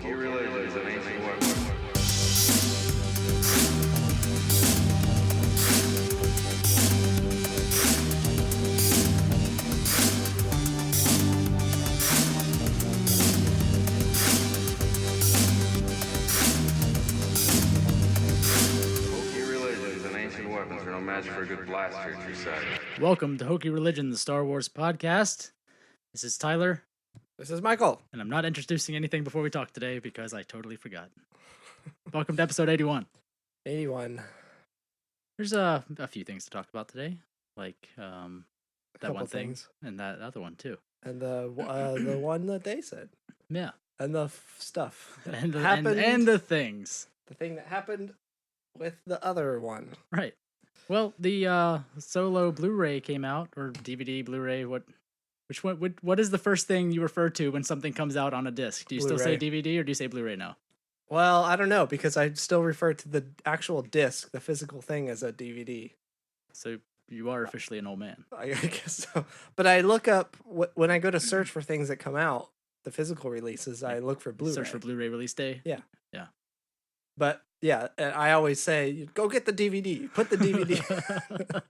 Hokey religions and ancient weapons. Weapons are no match for a good blaster at your side. Welcome to Hokey Religion, the Star Wars podcast. This is Tyler. This is Michael. And I'm not introducing anything before we talk today because I totally forgot. Welcome to episode 81. 81. There's a few things to talk about today, like that one thing things. And that other one too. And the one that they said. Yeah. And the stuff. And the, happened, and the things. The thing that happened with the other one. Right. Well, the Solo Blu-ray came out, or DVD, Blu-ray, what is the first thing you refer to when something comes out on a disc? Do you Blu-ray. still say DVD or do you say Blu-ray now? Well, I don't know, because I still refer to the actual disc, the physical thing, as a DVD. So you are officially an old man. I guess so. But I look up, when I go to search for things that come out, the physical releases, I look for Blu-ray. Search for Blu-ray release day? Yeah. Yeah. But yeah, I always say, go get the DVD. Put the DVD.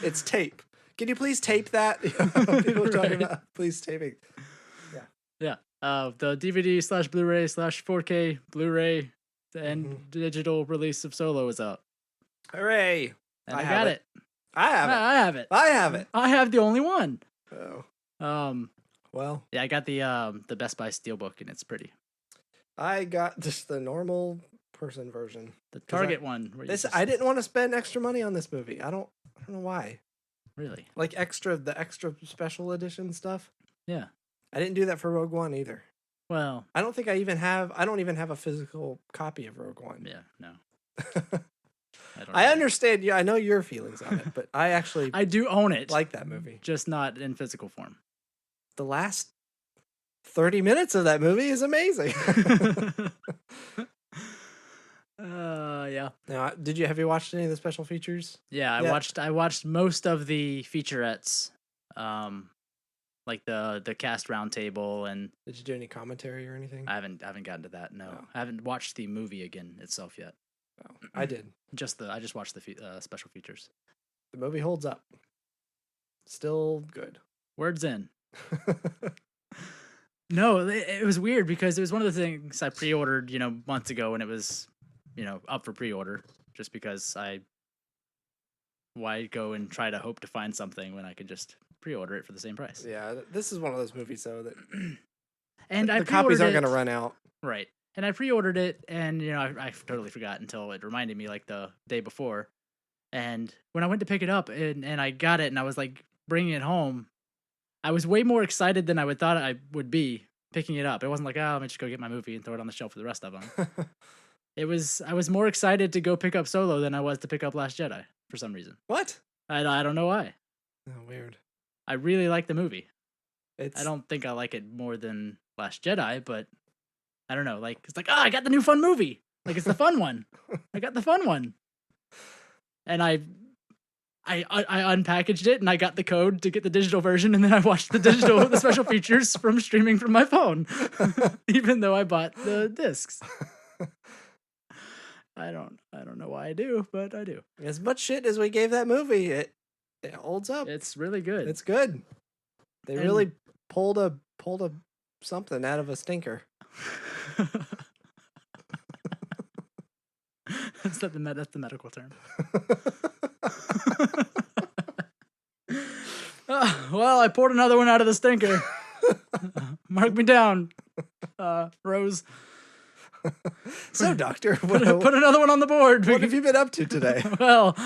It's tape. Can you please tape that? People are talking about please taping. Yeah. Yeah. The DVD / Blu-ray / 4K Blu-ray and digital release of Solo is out. Hooray! And I got it. I have it. I have it. I have it. I have the only one. Oh. Well. Yeah, I got the Best Buy Steelbook and it's pretty. I got just the normal person version. The Target one. I didn't want to spend extra money on this movie. I don't know why. Really? Like the extra special edition stuff? Yeah. I didn't do that for Rogue One either. Well, I don't even have a physical copy of Rogue One. Yeah, no. I understand. Yeah, I know your feelings on it, but I actually I do own it. Like that movie, just not in physical form. The last 30 minutes of that movie is amazing. Yeah. Now, have you watched any of the special features? Yeah, I watched most of the featurettes, like the cast roundtable, and did you do any commentary or anything? I haven't gotten to that. No, I haven't watched the movie again itself yet. Oh, I did. I just watched the special features. The movie holds up. Still good. Words in. No, it was weird because it was one of the things I pre-ordered, months ago, and it was, up for pre-order, just because why go and try to hope to find something when I could just pre-order it for the same price? Yeah, this is one of those movies though that, and the copies aren't going to run out, right? And I pre-ordered it, and I totally forgot until it reminded me like the day before, and when I went to pick it up and I got it, and I was like bringing it home. I was way more excited than I thought I would be picking it up. It wasn't like, let me just go get my movie and throw it on the shelf for the rest of them. I was more excited to go pick up Solo than I was to pick up Last Jedi for some reason. What? I don't know why. Oh, weird. I really like the movie. I don't think I like it more than Last Jedi, but I don't know. Like, it's like, I got the new fun movie. Like, it's the fun one. I got the fun one. And I unpackaged it and I got the code to get the digital version, and then I watched the special features from streaming from my phone, even though I bought the discs. I don't know why I do, but I do. As much shit as we gave that movie, it holds up. It's really good. It's good. They really pulled a something out of a stinker. That's the medical term. Well, I poured another one out of the stinker. Mark me down, Rose. So, Doctor, put another one on the board. What have you been up to today? Well,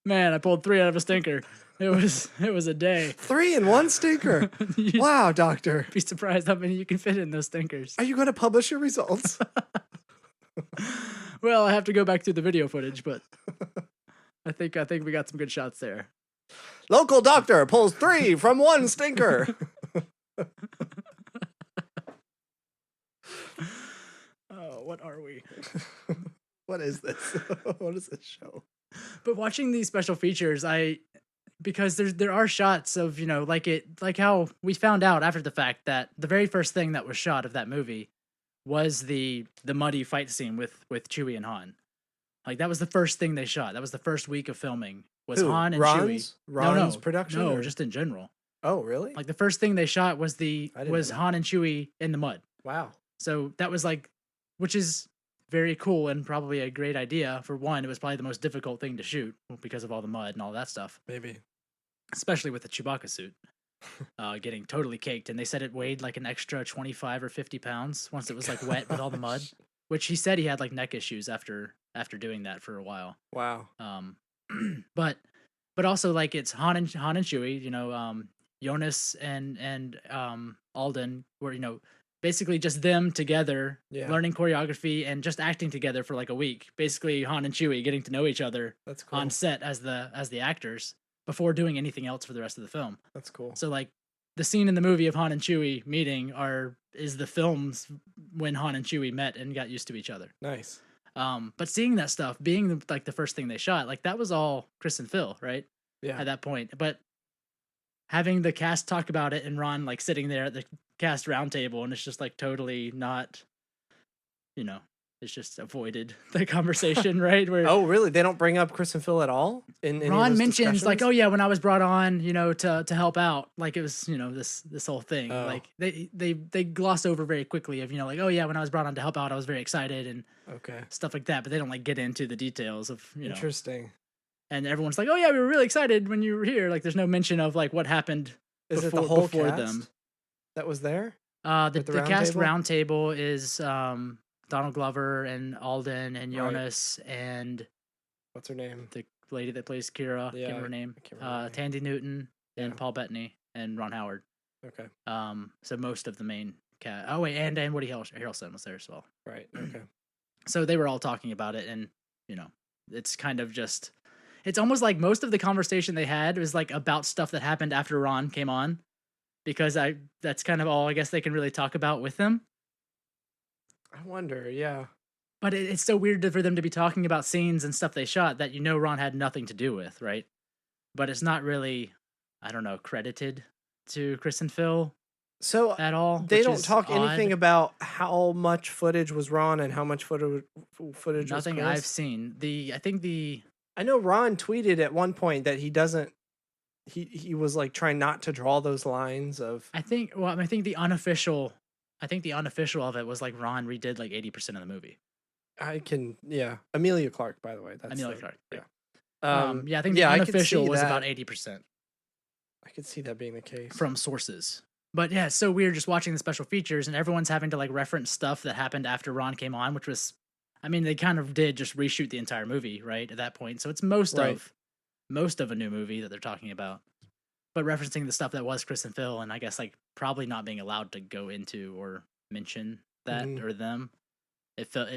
man, I pulled 3 out of a stinker. It was a day. 3 in one stinker. Wow, Doctor. Be surprised how many you can fit in those stinkers. Are you going to publish your results? Well, I have to go back through the video footage, but I think we got some good shots there. Local doctor pulls 3 from one stinker. Oh, what are we? What is this? What is this show? But watching these special features, because there are shots of, like how we found out after the fact that the very first thing that was shot of that movie was the muddy fight scene with Chewie and Han. Like that was the first thing they shot. That was the first week of filming. Was Who? Han and Ron's? Chewie? Ron's production? No, or- just in general. Oh, really? Like the first thing they shot was I didn't know that. Han and Chewie in the mud. Wow. So that was like, which is very cool and probably a great idea. For one, it was probably the most difficult thing to shoot because of all the mud and all that stuff, Maybe. especially with the Chewbacca suit getting totally caked. And they said it weighed like an extra 25 or 50 pounds once it was like wet with all the mud, which he said he had like neck issues after doing that for a while. Wow. But also like it's Han and Chewie, you know, Jonas and Alden were, you know, basically just them together, learning choreography and just acting together for like a week. Basically Han and Chewie getting to know each other That's cool. on set as the actors before doing anything else for the rest of the film. That's cool. So like the scene in the movie of Han and Chewie meeting is the films when Han and Chewie met and got used to each other. Nice. But seeing that stuff, being like the first thing they shot, like that was all Chris and Phil, right? Yeah. At that point. But having the cast talk about it and Ron like sitting there at the cast roundtable and it's just like totally not, you know, it's just avoided the conversation, right? Where Oh, really? They don't bring up Chris and Phil at all? In any of Ron those mentions like, discussions? oh yeah, when I was brought on, you know, to help out, like it was, you know, this whole thing. Oh. Like they gloss over very quickly of, you know, like, oh yeah, when I was brought on to help out, I was very excited and Okay. stuff like that. But they don't like get into the details of, you know. Interesting. And everyone's like, oh yeah, we were really excited when you were here. Like there's no mention of like what happened Is it the before whole before cast them. that was there? The At the cast roundtable? roundtable is Donald Glover and Alden and Right. Jonas and What's her name? the lady that plays Kira. Can't Yeah, remember her name. I can't remember her name. Tandy Newton and Yeah. Paul Bettany and Ron Howard. Okay. So most of the main cast. Oh wait, and Woody Harrelson was there as well. Right. Okay. So they were all talking about it, and you know, it's kind of just. It's almost like most of the conversation they had was like about stuff that happened after Ron came on, because that's kind of all I guess they can really talk about with them. I wonder. Yeah. But it's so weird for them to be talking about scenes and stuff they shot that you know Ron had nothing to do with, right? But it's not really, I don't know, credited to Chris and Phil So at all. they which don't is talk anything odd. about how much footage was Ron and how much footage Nothing was I've Chris. seen. I know Ron tweeted at one point that he doesn't. He was like trying not to draw those lines of. I think the unofficial of it was like Ron redid like 80% of the movie. Amelia Clark, by the way. That's Amelia the- Clark. Yeah. Yeah, I think the I could unofficial see was that. about 80% I could see that being the case. from sources. But yeah, it's so weird just watching the special features and everyone's having to like reference stuff that happened after Ron came on, which was, I mean, they kind of did just reshoot the entire movie, right? At that point. So it's most of a new movie that they're talking about. But referencing the stuff that was Chris and Phil, and I guess like probably not being allowed to go into or mention that Mhm. or them. It felt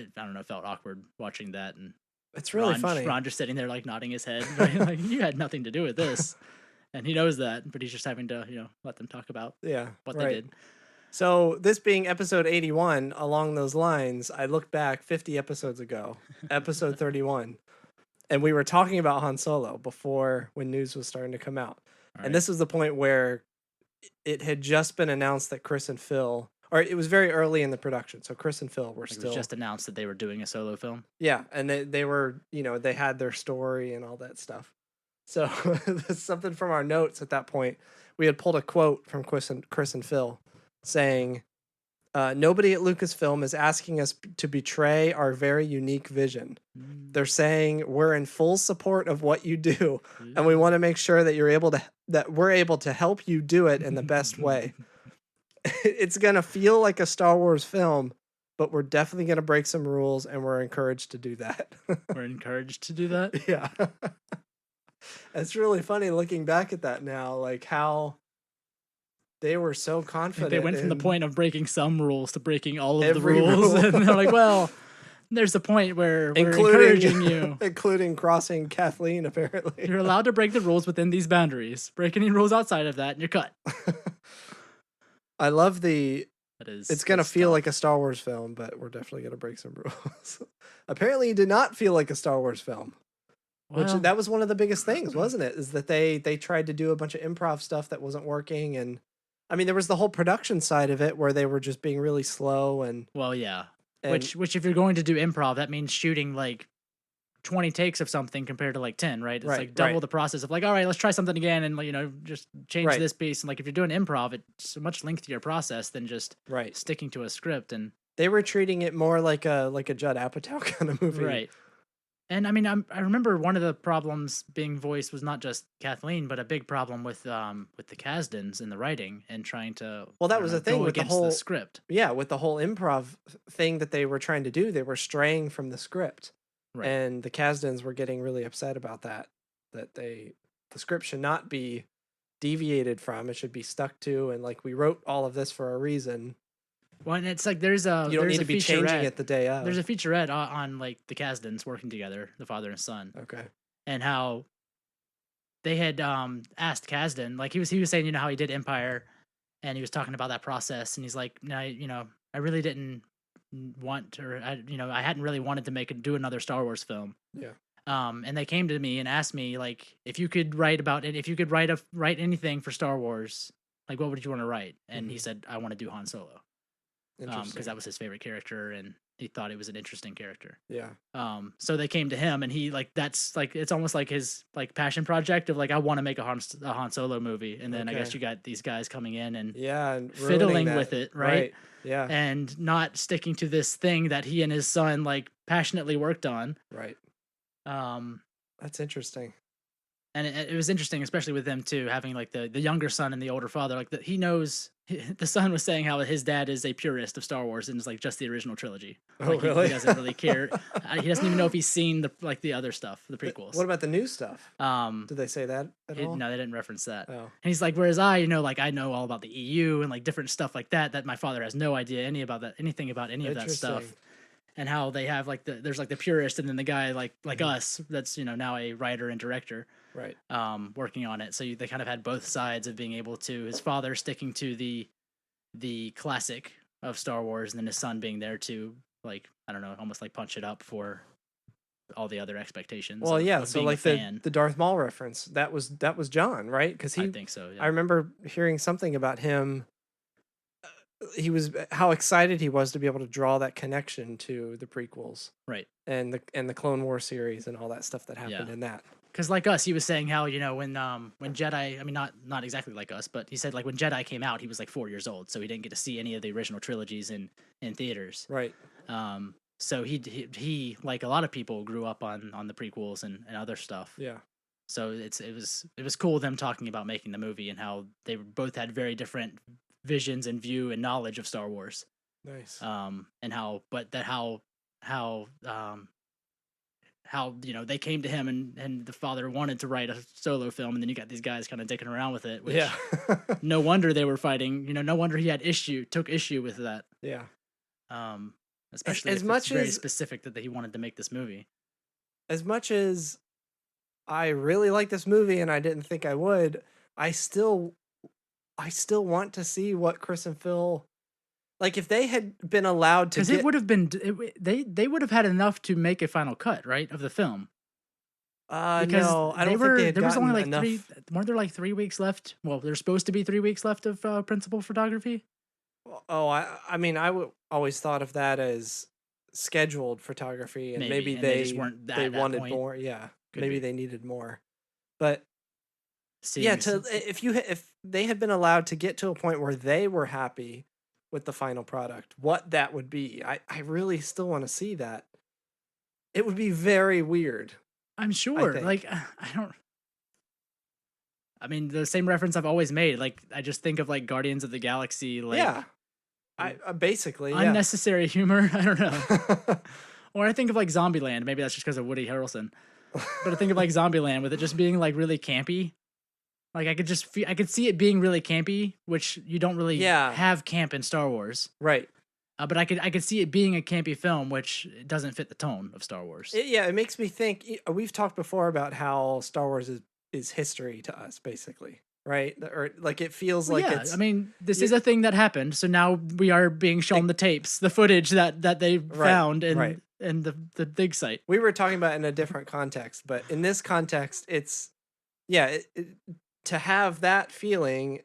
awkward watching that, and It's really Ron, funny. Ron just sitting there like nodding his head, right? Like you had nothing to do with this, and he knows that, but he's just having to let them talk about Yeah. what right. they did. So this being episode 81, along those lines, I looked back 50 episodes ago, episode 31, and we were talking about Han Solo before when news was starting to come out. All And right. this was the point where it had just been announced that Chris and Phil, or it was very early in the production, so Chris and Phil were Like, it still, was just announced that they were doing a solo film. yeah, and they were, they had their story and all that stuff. So that's something from our notes at that point. We had pulled a quote from Chris and Phil saying, nobody at Lucasfilm is asking us to betray our very unique vision. They're saying we're in full support of what you do, and we want to make sure that we're able to help you do it in the best way. It's gonna feel like a Star Wars film, but we're definitely gonna break some rules, and we're encouraged to do that. We're encouraged to do that. Yeah. It's really funny looking back at that now, like how they were so I think confident. they went from the in point of breaking some rules to breaking all of the every rules, rule. and they're like, "Well, there's a point where we're including encouraging you. including crossing Kathleen, apparently. You're allowed to break the rules within these boundaries. Break any rules outside of that, and you're cut." I love the. That is. It's gonna that's feel tough. like a Star Wars film, but we're definitely gonna break some rules. Apparently, it did not feel like a Star Wars film. Which Well, that was one of the biggest things, wasn't it? Is that they tried to do a bunch of improv stuff that wasn't working, and I mean, there was the whole production side of it where they were just being really slow and Well, yeah. And- Which if you're going to do improv, that means shooting like 20 takes of something compared to like 10, right? It's Right, like double right. the process of like, all right, let's try something again and like, just change Right. this piece. And like if you're doing improv, it's a much lengthier process than just right. sticking to a script and They were treating it more like a Judd Apatow kind of movie. right. And I mean, I remember one of the problems being voiced was not just Kathleen, but a big problem with the Kasdans in the writing and trying to Well, that I don't was know, the thing go with the against whole script. Yeah, with the whole improv thing that they were trying to do, they were straying from the script. Right. And the Kasdans were getting really upset about that the script should not be deviated from, it should be stuck to, and like we wrote all of this for a reason. Well, and it's like there's a You don't there's need a to be changing featurette- it the day of. There's a featurette on like the Kasdans working together, the father and son, Okay. and how they had asked Kasdan, like he was saying, how he did Empire, and he was talking about that process, and he's like, no, I really didn't want, or I hadn't really wanted to do another Star Wars film. Yeah. And they came to me and asked me like, if you could write about it, if you could write anything for Star Wars, like what would you want to write? And he said, I want to do Han Solo. Interesting. Because that was his favorite character, and he thought it was an interesting character. Yeah. So they came to him, and he that's like it's almost like his like passion project of like I want to make a Han Solo movie, and then I guess Okay. you got these guys coming in and Yeah, and fiddling ruining that. with it, right? Yeah. And not sticking to this thing that he and his son like passionately worked on. Right. Um, That's interesting. and it was interesting, especially with them too, having like the younger son and the older father. Like he knows. The son was saying how his dad is a purist of Star Wars and it's like just the original trilogy. Oh, Like really? He doesn't really care. He doesn't even know if he's seen the other stuff, the prequels. What about the new stuff? Um, Did they say that at all? no, they didn't reference that. Oh. And he's like, whereas I know all about the EU and like different stuff like that. That my father has no idea anything about any of that stuff. Interesting. And how they have like there's like the purist and then the guy like us that's now a writer and director Right. working on it. So they kind of had both sides of being able to his father sticking to the classic of Star Wars, and then his son being there to like I don't know, almost like punch it up for all the other expectations. Well, yeah. of So being a like fan. the Darth Maul reference, that was John, right? Because I think so. Yeah. I remember hearing something about him. He was how excited he was to be able to draw that connection to the prequels, Right. and the Clone War series and all that stuff that happened Yeah. in that. Because like us, he was saying how when Jedi, I mean not exactly like us, but he said like when Jedi came out, he was like 4 years old, so he didn't get to see any of the original trilogies in theaters. Right. So he like a lot of people grew up on the prequels and other stuff. Yeah. So it was cool them talking about making the movie and how they both had very different visions and view and knowledge of Star Wars. Nice. And how they came to him and the father wanted to write a solo film, and then you got these guys kind of dicking around with it, which Yeah. no wonder they were fighting, no wonder he took issue with that. Yeah. Especially as if much it's very as- specific that he wanted to make this movie. As much as I really like this movie and I didn't think I would, I still want to see what Chris and Phil, like if they had been allowed to Because it would have been they would have had enough to make a final cut, right, of the film. Because no, I don't think they had there was gotten only like enough. weren't there like 3 weeks left? Well, there's supposed to be 3 weeks left of principal photography. Oh, I mean, always thought of that as scheduled photography, and maybe and they just weren't they at that wanted point. more. Yeah, Could maybe be. they needed more. But Seeing yeah, as- if they had been allowed to get to a point where they were happy with the final product, what that would be, I really still want to see that. It would be very weird. I'm sure. think. Like I don't. I mean, the same reference I've always made. Like I just think of like Guardians of the Galaxy. Like, Yeah, I basically yeah. unnecessary humor. I don't know. Or I think of like Zombieland. Maybe that's just because of Woody Harrelson. But I think of like Zombieland with it just being like really campy. Like I could see it being really campy, which you don't really Yeah. have camp in Star Wars. Right. But I could see it being a campy film, which doesn't fit the tone of Star Wars. It makes me think. We've talked before about how Star Wars is history to us, basically, right? Or like it feels Well, like yeah, it's. I mean, this is a thing that happened, so now we are being shown the tapes, the footage that they found in the dig site. We were talking about it in a different context, but in this context, it's to have that feeling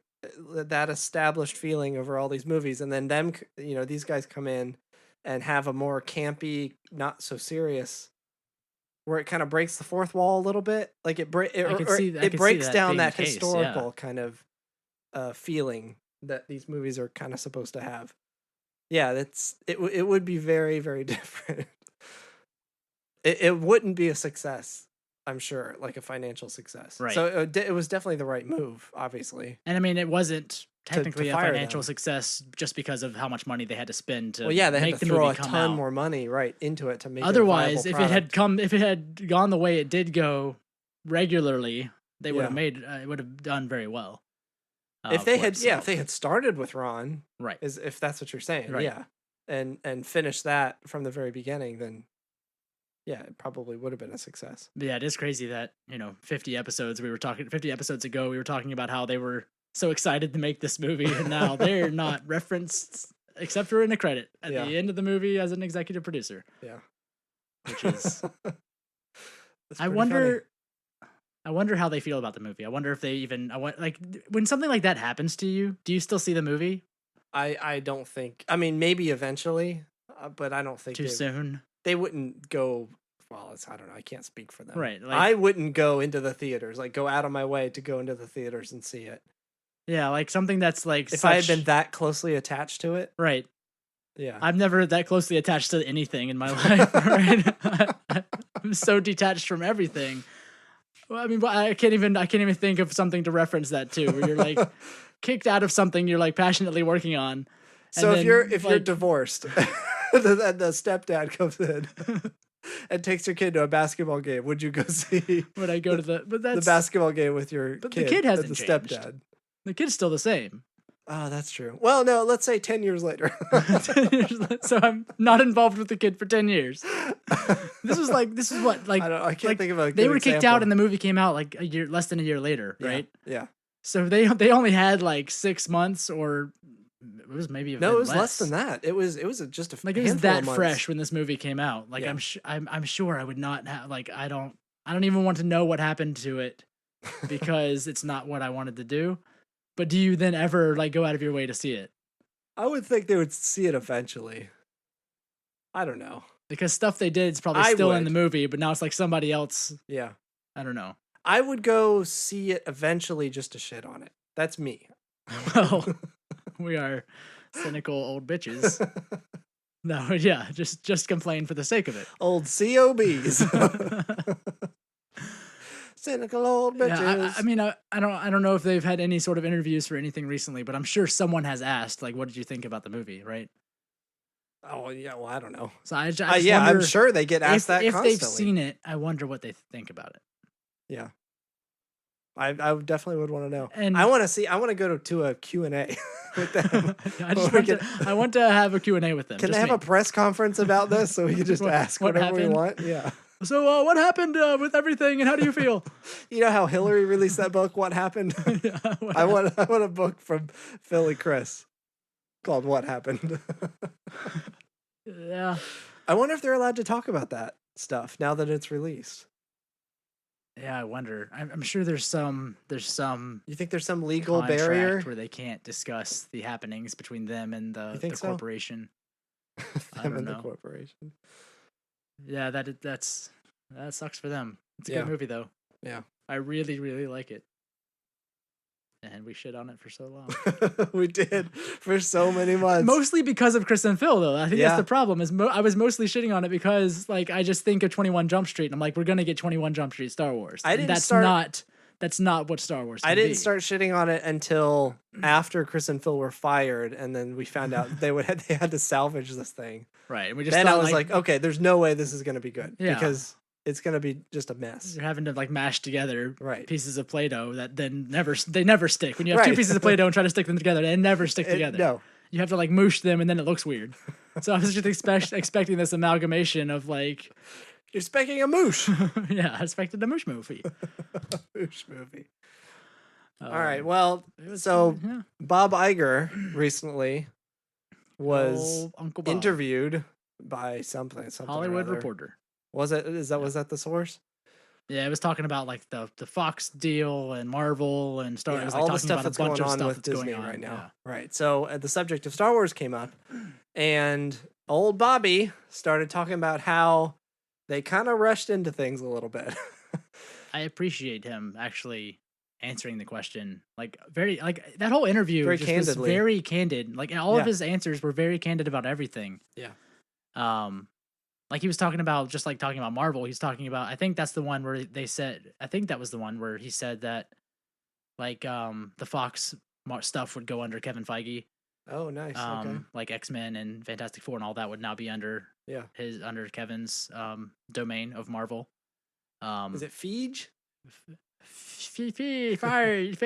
that established feeling over all these movies, and then these guys come in and have a more campy, not so serious, where it kind of breaks the fourth wall a little bit. Like it breaks that down being that the case, historical kind of feeling that these movies are kind of supposed to have. Yeah, it would be very, very different. It wouldn't be a success, I'm sure, like a financial success. Right. So it was definitely the right move, obviously. And I mean, it wasn't technically a fire financial them. success just because of how much money they had to spend to Well, yeah, they make had to the throw movie a come ton out. more money right into it to make Otherwise, it a viable product. if it had gone the way it did go regularly, they would have made it would have done very well. If they had started with Ron, right, if that's what you're saying, right. yeah, and finished that from the very beginning, then yeah, it probably would have been a success. But yeah, it is crazy that 50 episodes ago we were talking about how they were so excited to make this movie, and now they're not referenced except for in a credit at the end of the movie as an executive producer. Yeah, which is I wonder how they feel about the movie. I wonder if they even when something like that happens to you, do you still see the movie? I don't think. I mean, maybe eventually, but I don't think too soon. They wouldn't go. Well, I don't know. I can't speak for them. Right. I wouldn't go into the theaters, go out of my way to go into the theaters and see it. Yeah, like something that's if I had been that closely attached to it. Right. Yeah. I'm never that closely attached to anything in my life. Right. I'm so detached from everything. Well, I mean, I can't even think of something to reference that to, where you're kicked out of something you're passionately working on. So if you're divorced, the stepdad comes in and takes your kid to a basketball game, would you go see? Would I go to the basketball game with your kid? But the kid hasn't changed. Stepdad. The kid's still the same. Oh, that's true. Well, no, let's say 10 years later. 10 years so I'm not involved with the kid for 10 years. This is what I can't think of a good they were kicked example. out and the movie came out less than a year later, right? Yeah. So they only had 6 months, or it was maybe it was less than that. It was just a it was that months. fresh when this movie came out. I'm sure I would not have I don't even want to know what happened to it because it's not what I wanted to do. But do you then ever go out of your way to see it? I would think they would see it eventually. I don't know. Because stuff they did is probably still in the movie, but now it's somebody else. Yeah. I don't know. I would go see it eventually just to shit on it. That's me. Well, we are cynical old bitches. No, yeah, just complain for the sake of it. Old COBs. Cynical old bitches. Yeah, I mean, I don't know if they've had any sort of interviews for anything recently, but I'm sure someone has asked, what did you think about the movie, right? Oh yeah, well I don't know. So I just I'm sure they get asked that if constantly. they've seen it. I wonder what they think about it. Yeah, I definitely would want to know. And I want to go to a Q&A with them. I want to have a Q&A with them. Can they have a press conference about this so we can just ask whatever we want? Yeah. So what happened with everything, and how do you feel? You know how Hillary released that book, What Happened? Yeah, I want a book from Philly Chris called What Happened. Yeah. I wonder if they're allowed to talk about that stuff now that it's released. Yeah, I wonder. I'm sure there's some. You think there's some legal barrier where they can't discuss the happenings between them and the so? corporation? Them and the corporation. Yeah, that sucks for them. It's a good movie though. Yeah, I really, really like it. And we shit on it for so long. We did for so many months. Mostly because of Chris and Phil, though. I think that's the problem. I was mostly shitting on it because, I just think of 21 Jump Street, and I'm like, we're gonna get 21 Jump Street Star Wars. That's not what Star Wars. I didn't start shitting on it until after Chris and Phil were fired, and then we found out they had to salvage this thing. Right, and we just then I was like, okay, there's no way this is gonna be good because it's gonna be just a mess. You're having to mash together pieces of Play-Doh that then never stick. When you have two pieces of Play-Doh and try to stick them together, they never stick together. No, you have to moosh them, and then it looks weird. So I was just expecting this amalgamation of you're expecting a moosh. Yeah, I expected a moosh movie. Moosh movie. All right. Well, Bob Iger recently was Uncle Bob. interviewed by something Hollywood Reporter. Was that the source? Yeah, it was talking about like the Fox deal and Marvel and Star Wars. Yeah, It was like all the talking stuff about that's a bunch going of on stuff with that's Disney going on right now. Yeah. Right. So the subject of Star Wars came up, and old Bobby started talking about how they kind of rushed into things a little bit. I appreciate him actually answering the question like very like that whole interview Very just was candidly. very candid. Like all of Yeah. his answers were very candid about everything. Yeah. Like he was talking about just like talking about Marvel. He's talking about I think that's the one where they said I think that was the one where he said that like the Fox stuff would go under Kevin Feige. Oh, nice. Okay. Like X-Men and Fantastic Four and all that would now be under Yeah. under Kevin's domain of Marvel. Is it Feige? Feige. Feige?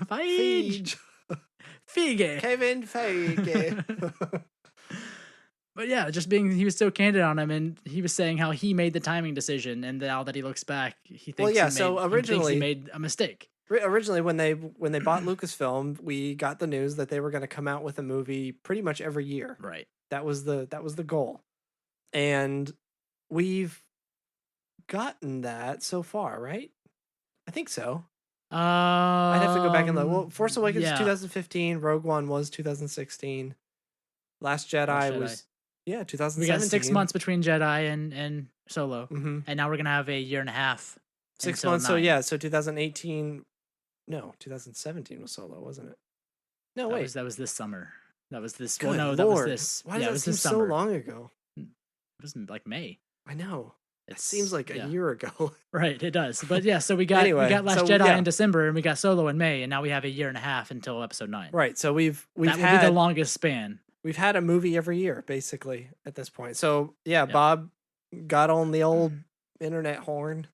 Feige. Feige. Kevin Feige. But yeah, just he was so candid on him, and he was saying how he made the timing decision, and now that he looks back, he thinks originally he made a mistake. Originally, when they bought Lucasfilm, we got the news that they were going to come out with a movie pretty much every year. Right. That was the goal, and we've gotten that so far, right? I think so. I'd have to go back and look. Well, Force Awakens was 2015. Rogue One was 2016. Last Jedi was 2017. We got 6 months between Jedi and Solo, Mm-hmm. and now we're gonna have a year and a half. 6 until months. 9. So 2018. No, 2017 was Solo, wasn't it? No, wait. That was this summer. That was this. Good well, no, Lord. that was this. Why yeah, does it was that seem this so summer. long ago? It was like May. I know. It It's, seems like a year ago. Right, it does. But yeah, so we got Last Jedi in December, and we got Solo in May, and now we have a year and a half until Episode 9. Right. So we've that had would be the longest span. We've had a movie every year, basically, at this point. So yeah, Bob got on the old internet horn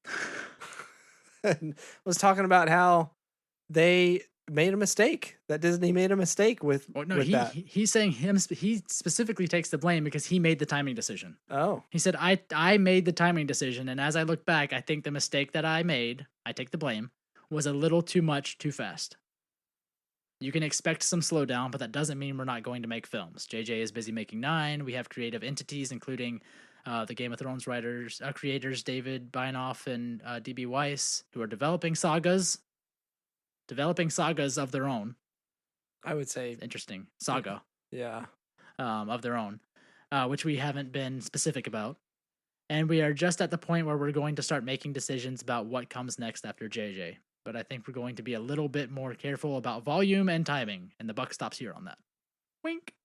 and was talking about how they made a mistake. That Disney made a mistake with that. He's saying he specifically takes the blame because he made the timing decision. Oh. He said, I made the timing decision, and as I look back, I think the mistake that I made, I take the blame, was a little too much too fast. You can expect some slowdown, but that doesn't mean we're not going to make films. JJ is busy making 9. We have creative entities, including the Game of Thrones creators David Beinoff and D.B. Weiss, who are developing sagas of their own. I would say interesting saga. Yeah. Of their own, which we haven't been specific about. And we are just at the point where we're going to start making decisions about what comes next after JJ. But I think we're going to be a little bit more careful about volume and timing, and the buck stops here on that. Wink.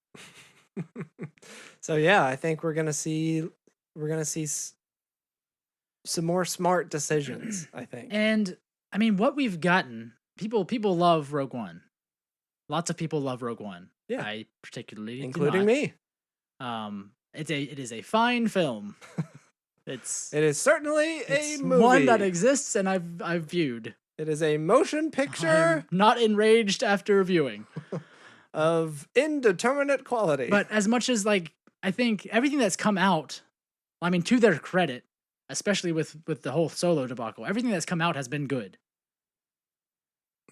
So yeah, I think we're gonna see some more smart decisions. I think. And I mean, what we've gotten, people love Rogue One. Lots of people love Rogue One. Yeah, I particularly, including me. It is a fine film. It is certainly a movie. One that exists, and I've viewed. It is a motion picture. I'm not enraged after viewing. Of indeterminate quality. But as much as I think everything that's come out, I mean, to their credit, especially with the whole Solo debacle, everything that's come out has been good.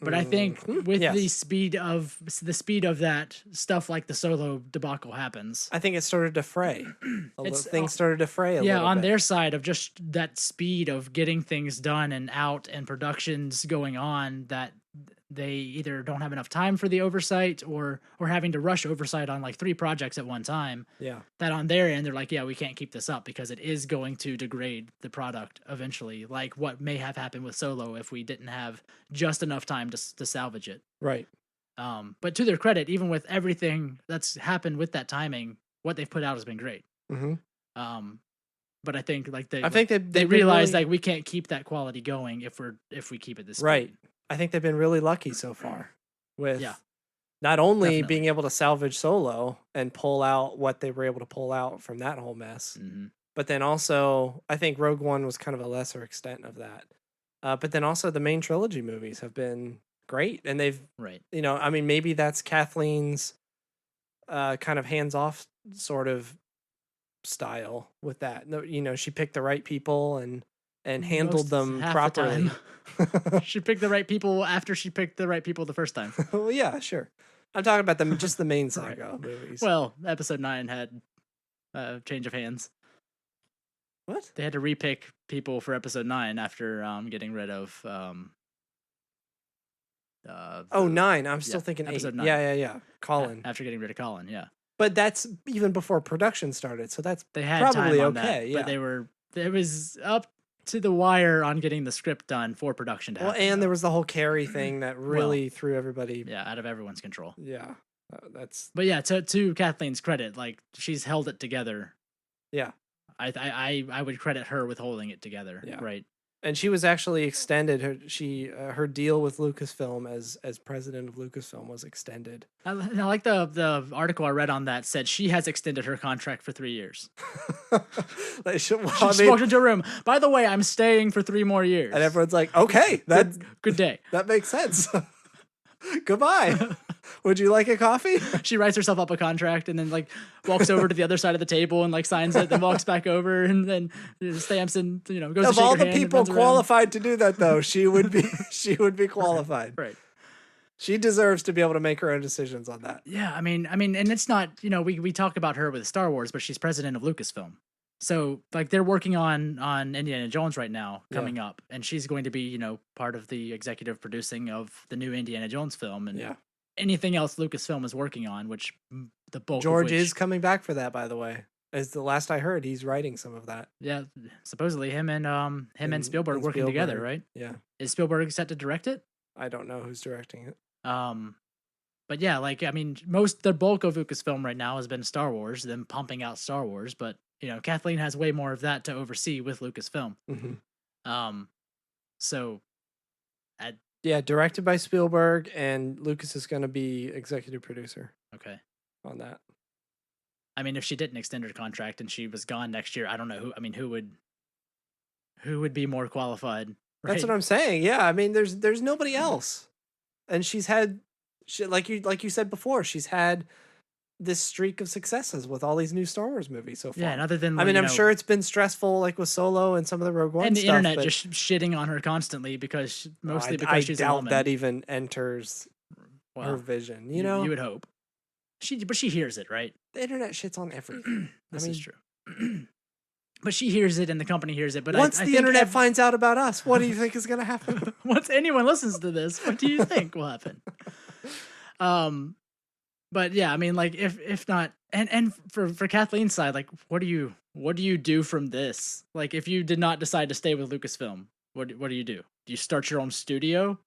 But I think with the speed of that stuff, like the Solo debacle happens, I think it started to fray. Things started to fray a little bit. Yeah, on their side of just that speed of getting things done and out and productions going on, that they either don't have enough time for the oversight or having to rush oversight on 3 projects at one time. Yeah. That on their end, they're like, yeah, we can't keep this up because it is going to degrade the product eventually, like what may have happened with Solo if we didn't have just enough time to salvage it. Right. But to their credit, even with everything that's happened with that timing, what they've put out has been great. Mm-hmm. But I think they realize we can't keep that quality going if we keep it this right. speed. I think they've been really lucky so far with not only definitely being able to salvage Solo and pull out what they were able to pull out from that whole mess, but then also I think Rogue One was kind of a lesser extent of that. But then also the main trilogy movies have been great, and they've I mean, maybe that's Kathleen's kind of hands-off sort of style with that. She picked the right people and handled them properly. She picked the right people after she picked the right people the first time. Well, yeah, sure. I'm talking about just the main saga movies. Well, Episode 9 had a change of hands. What? They had to repick people for episode 9 after getting rid of. Oh, 9. I'm still yeah, thinking 8. episode 9. Yeah. Colin. After getting rid of Colin, yeah. But that's even before production started, so that's They had probably time on okay. that, Yeah. but it was up to the wire on getting the script done for production to Well, happen. and though. there was the whole Carrie thing that really threw everybody. Yeah, out of everyone's control. Yeah. That's But yeah, to Kathleen's credit, like she's held it together. yeah. I would credit her with holding it together. Yeah. Right. And she was actually extended. Her deal with Lucasfilm as president of Lucasfilm was extended. I like the article I read on that said she has extended her contract for 3 years. Like, She just walked into a room. By the way, I'm staying for 3 more years. and everyone's like, okay, that Good day. that makes sense. Goodbye. Would you like a coffee? She writes herself up a contract and then like walks over to the other side of the table and like signs it, then walks back over and then stamps and goes to Of shake all her the hand and people runs around. qualified to do that, though, she would be qualified. Right. She deserves to be able to make her own decisions on that. Yeah, I mean, and it's not, we talk about her with Star Wars, but she's president of Lucasfilm. So like they're working on Indiana Jones right now coming up, and she's going to be, part of the executive producing of the new Indiana Jones film and anything else Lucasfilm is working on, which the bulk George of which, is coming back for that, by the way. As the last I heard, he's writing some of that. Yeah, supposedly him and Spielberg and working together, Spielberg. right? Yeah. Is Spielberg set to direct it? I don't know who's directing it. But yeah, like I mean, the bulk of Lucasfilm right now has been Star Wars, them pumping out Star Wars, but Kathleen has way more of that to oversee with Lucasfilm. Mm-hmm. So, Yeah, directed by Spielberg, and Lucas is going to be executive producer okay. on that. I mean, if she didn't extend her contract and she was gone next year, I don't know who. I mean, who would be more qualified? Right? That's what I'm saying. Yeah, I mean, there's nobody else, and like you said before, she's had this streak of successes with all these new Star Wars movies so far. Yeah, and other than I mean, I'm sure it's been stressful, like with Solo and some of the Rogue One and the stuff, internet but just shitting on her constantly because I she's doubt a woman. that even enters Well, her vision. you would hope. But she hears it, right? The internet shits on everything. This is true. But she hears it, and the company hears it. But once I the think internet finds out about us, what do you think is going to happen? once anyone listens to this, what do you think will happen? But yeah, I mean, like if not, and for Kathleen's side, like what do you do from this? Like if you did not decide to stay with Lucasfilm, what do you do? Do you start your own studio?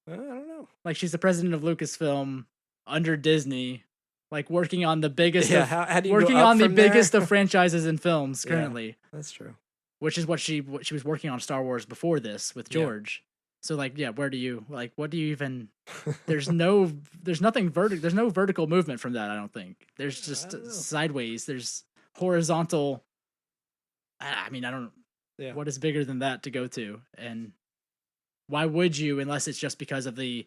I don't know. Like she's the president of Lucasfilm under Disney, like working on the biggest, how do you working go up on the from there? biggest of franchises and films currently. That's true. Which is what she was working on Star Wars before this with George. So like, yeah, what do you even, there's nothing there's no vertical movement from that. I don't think there's just sideways. There's horizontal. I mean, I don't, what is bigger than that to go to? And why would you, unless it's just because of the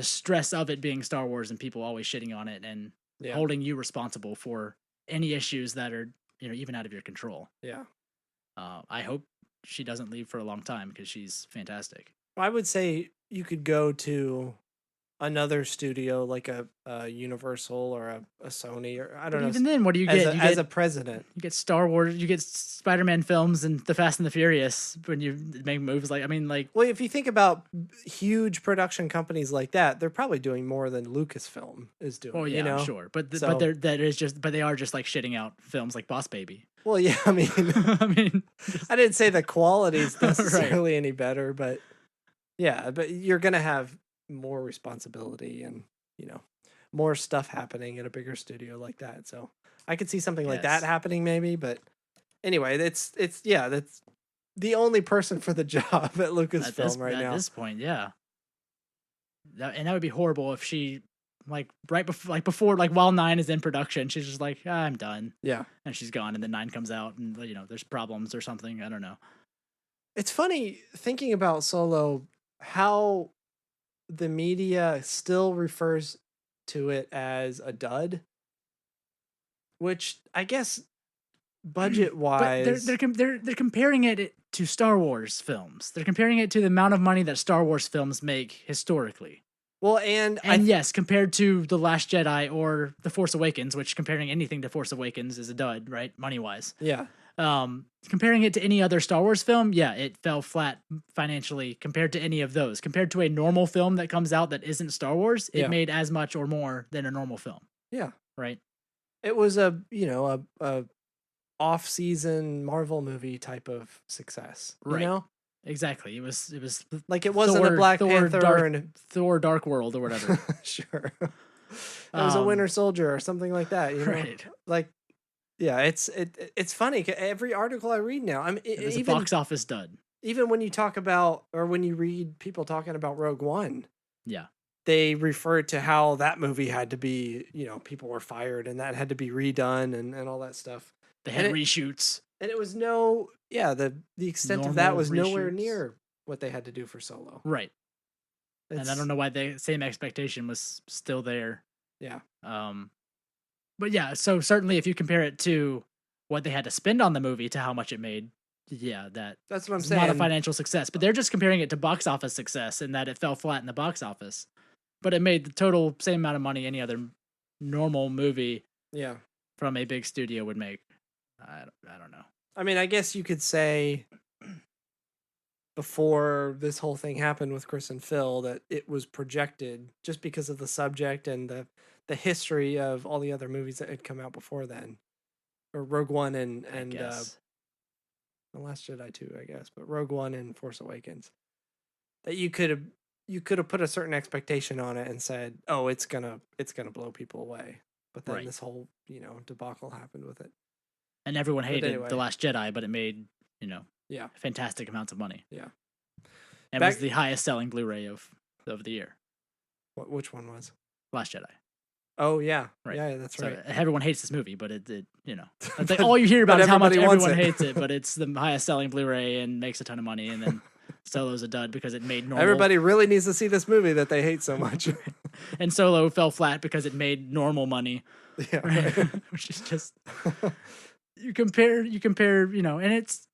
stress of it being Star Wars and people always shitting on it and holding you responsible for any issues that are, even out of your control. Yeah. I hope she doesn't leave for a long time because she's fantastic. I would say you could go to another studio like a Universal or a Sony or I don't know. Even then, what do you get? As a president? You get Star Wars, you get Spider-Man films and The Fast and the Furious when you make movies like, I mean, like... Well, if you think about huge production companies like that, they're probably doing more than Lucasfilm is doing. Oh, yeah, I'm sure. But they are just like shitting out films like Boss Baby. Well, yeah, I mean... I didn't say the quality's necessarily right. any better, but... Yeah, but you're going to have more responsibility and, more stuff happening at a bigger studio like that. So I could see something like that happening maybe, but anyway, that's the only person for the job at Lucasfilm right now. At this point, yeah. And that would be horrible if she, like, right before, while 9 is in production, she's just like, I'm done. Yeah. And she's gone, and then 9 comes out, and, there's problems or something. I don't know. It's funny thinking about Solo, how the media still refers to it as a dud, which I guess budget wise, they're comparing it to Star Wars films. They're comparing it to the amount of money that Star Wars films make historically. Well, and yes, compared to The Last Jedi or The Force Awakens, which comparing anything to Force Awakens is a dud, right? Money wise. Yeah. Comparing it to any other Star Wars film, yeah, it fell flat financially compared to any of those. Compared to a normal film that comes out that isn't Star Wars, it made as much or more than a normal film. Yeah. Right. It was a off-season Marvel movie type of success. Right. You know? Exactly. It was like it wasn't a Black Panther and Thor Dark World or whatever. Sure. It was a Winter Soldier or something like that, you know? Right. Like, yeah, it's funny. Every article I read now, I mean, it was even a box office dud. Even when you talk about, or when you read people talking about Rogue One, yeah, they refer to how that movie had to be, you know, people were fired and that had to be redone and all that stuff. They had reshoots. And it was the extent of that was nowhere near what they had to do for Solo. Right. And I don't know why the same expectation was still there. Yeah. But yeah, so certainly if you compare it to what they had to spend on the movie to how much it made, yeah, that's what I'm saying. Not a financial success, but they're just comparing it to box office success and that it fell flat in the box office. But it made the total same amount of money any other normal movie from a big studio would make. I don't know. I mean, I guess you could say before this whole thing happened with Chris and Phil that it was projected just because of the subject and the history of all the other movies that had come out before then, or Rogue One and The Last Jedi too, I guess, but Rogue One and Force Awakens, that you could have put a certain expectation on it and said, oh, it's gonna blow people away, but then this whole debacle happened with it, and everyone hated The Last Jedi, but it made fantastic amounts of money. Yeah, and was the highest selling Blu-ray of the year. Which one was Last Jedi? Oh yeah, right. Yeah, that's right. Everyone hates this movie, but it's like all you hear about is how much everyone hates it. But it's the highest selling Blu-ray and makes a ton of money, and then Solo's a dud because it made normal. Everybody really needs to see this movie that they hate so much. And Solo fell flat because it made normal money. Yeah, right. Which is just you compare, and it's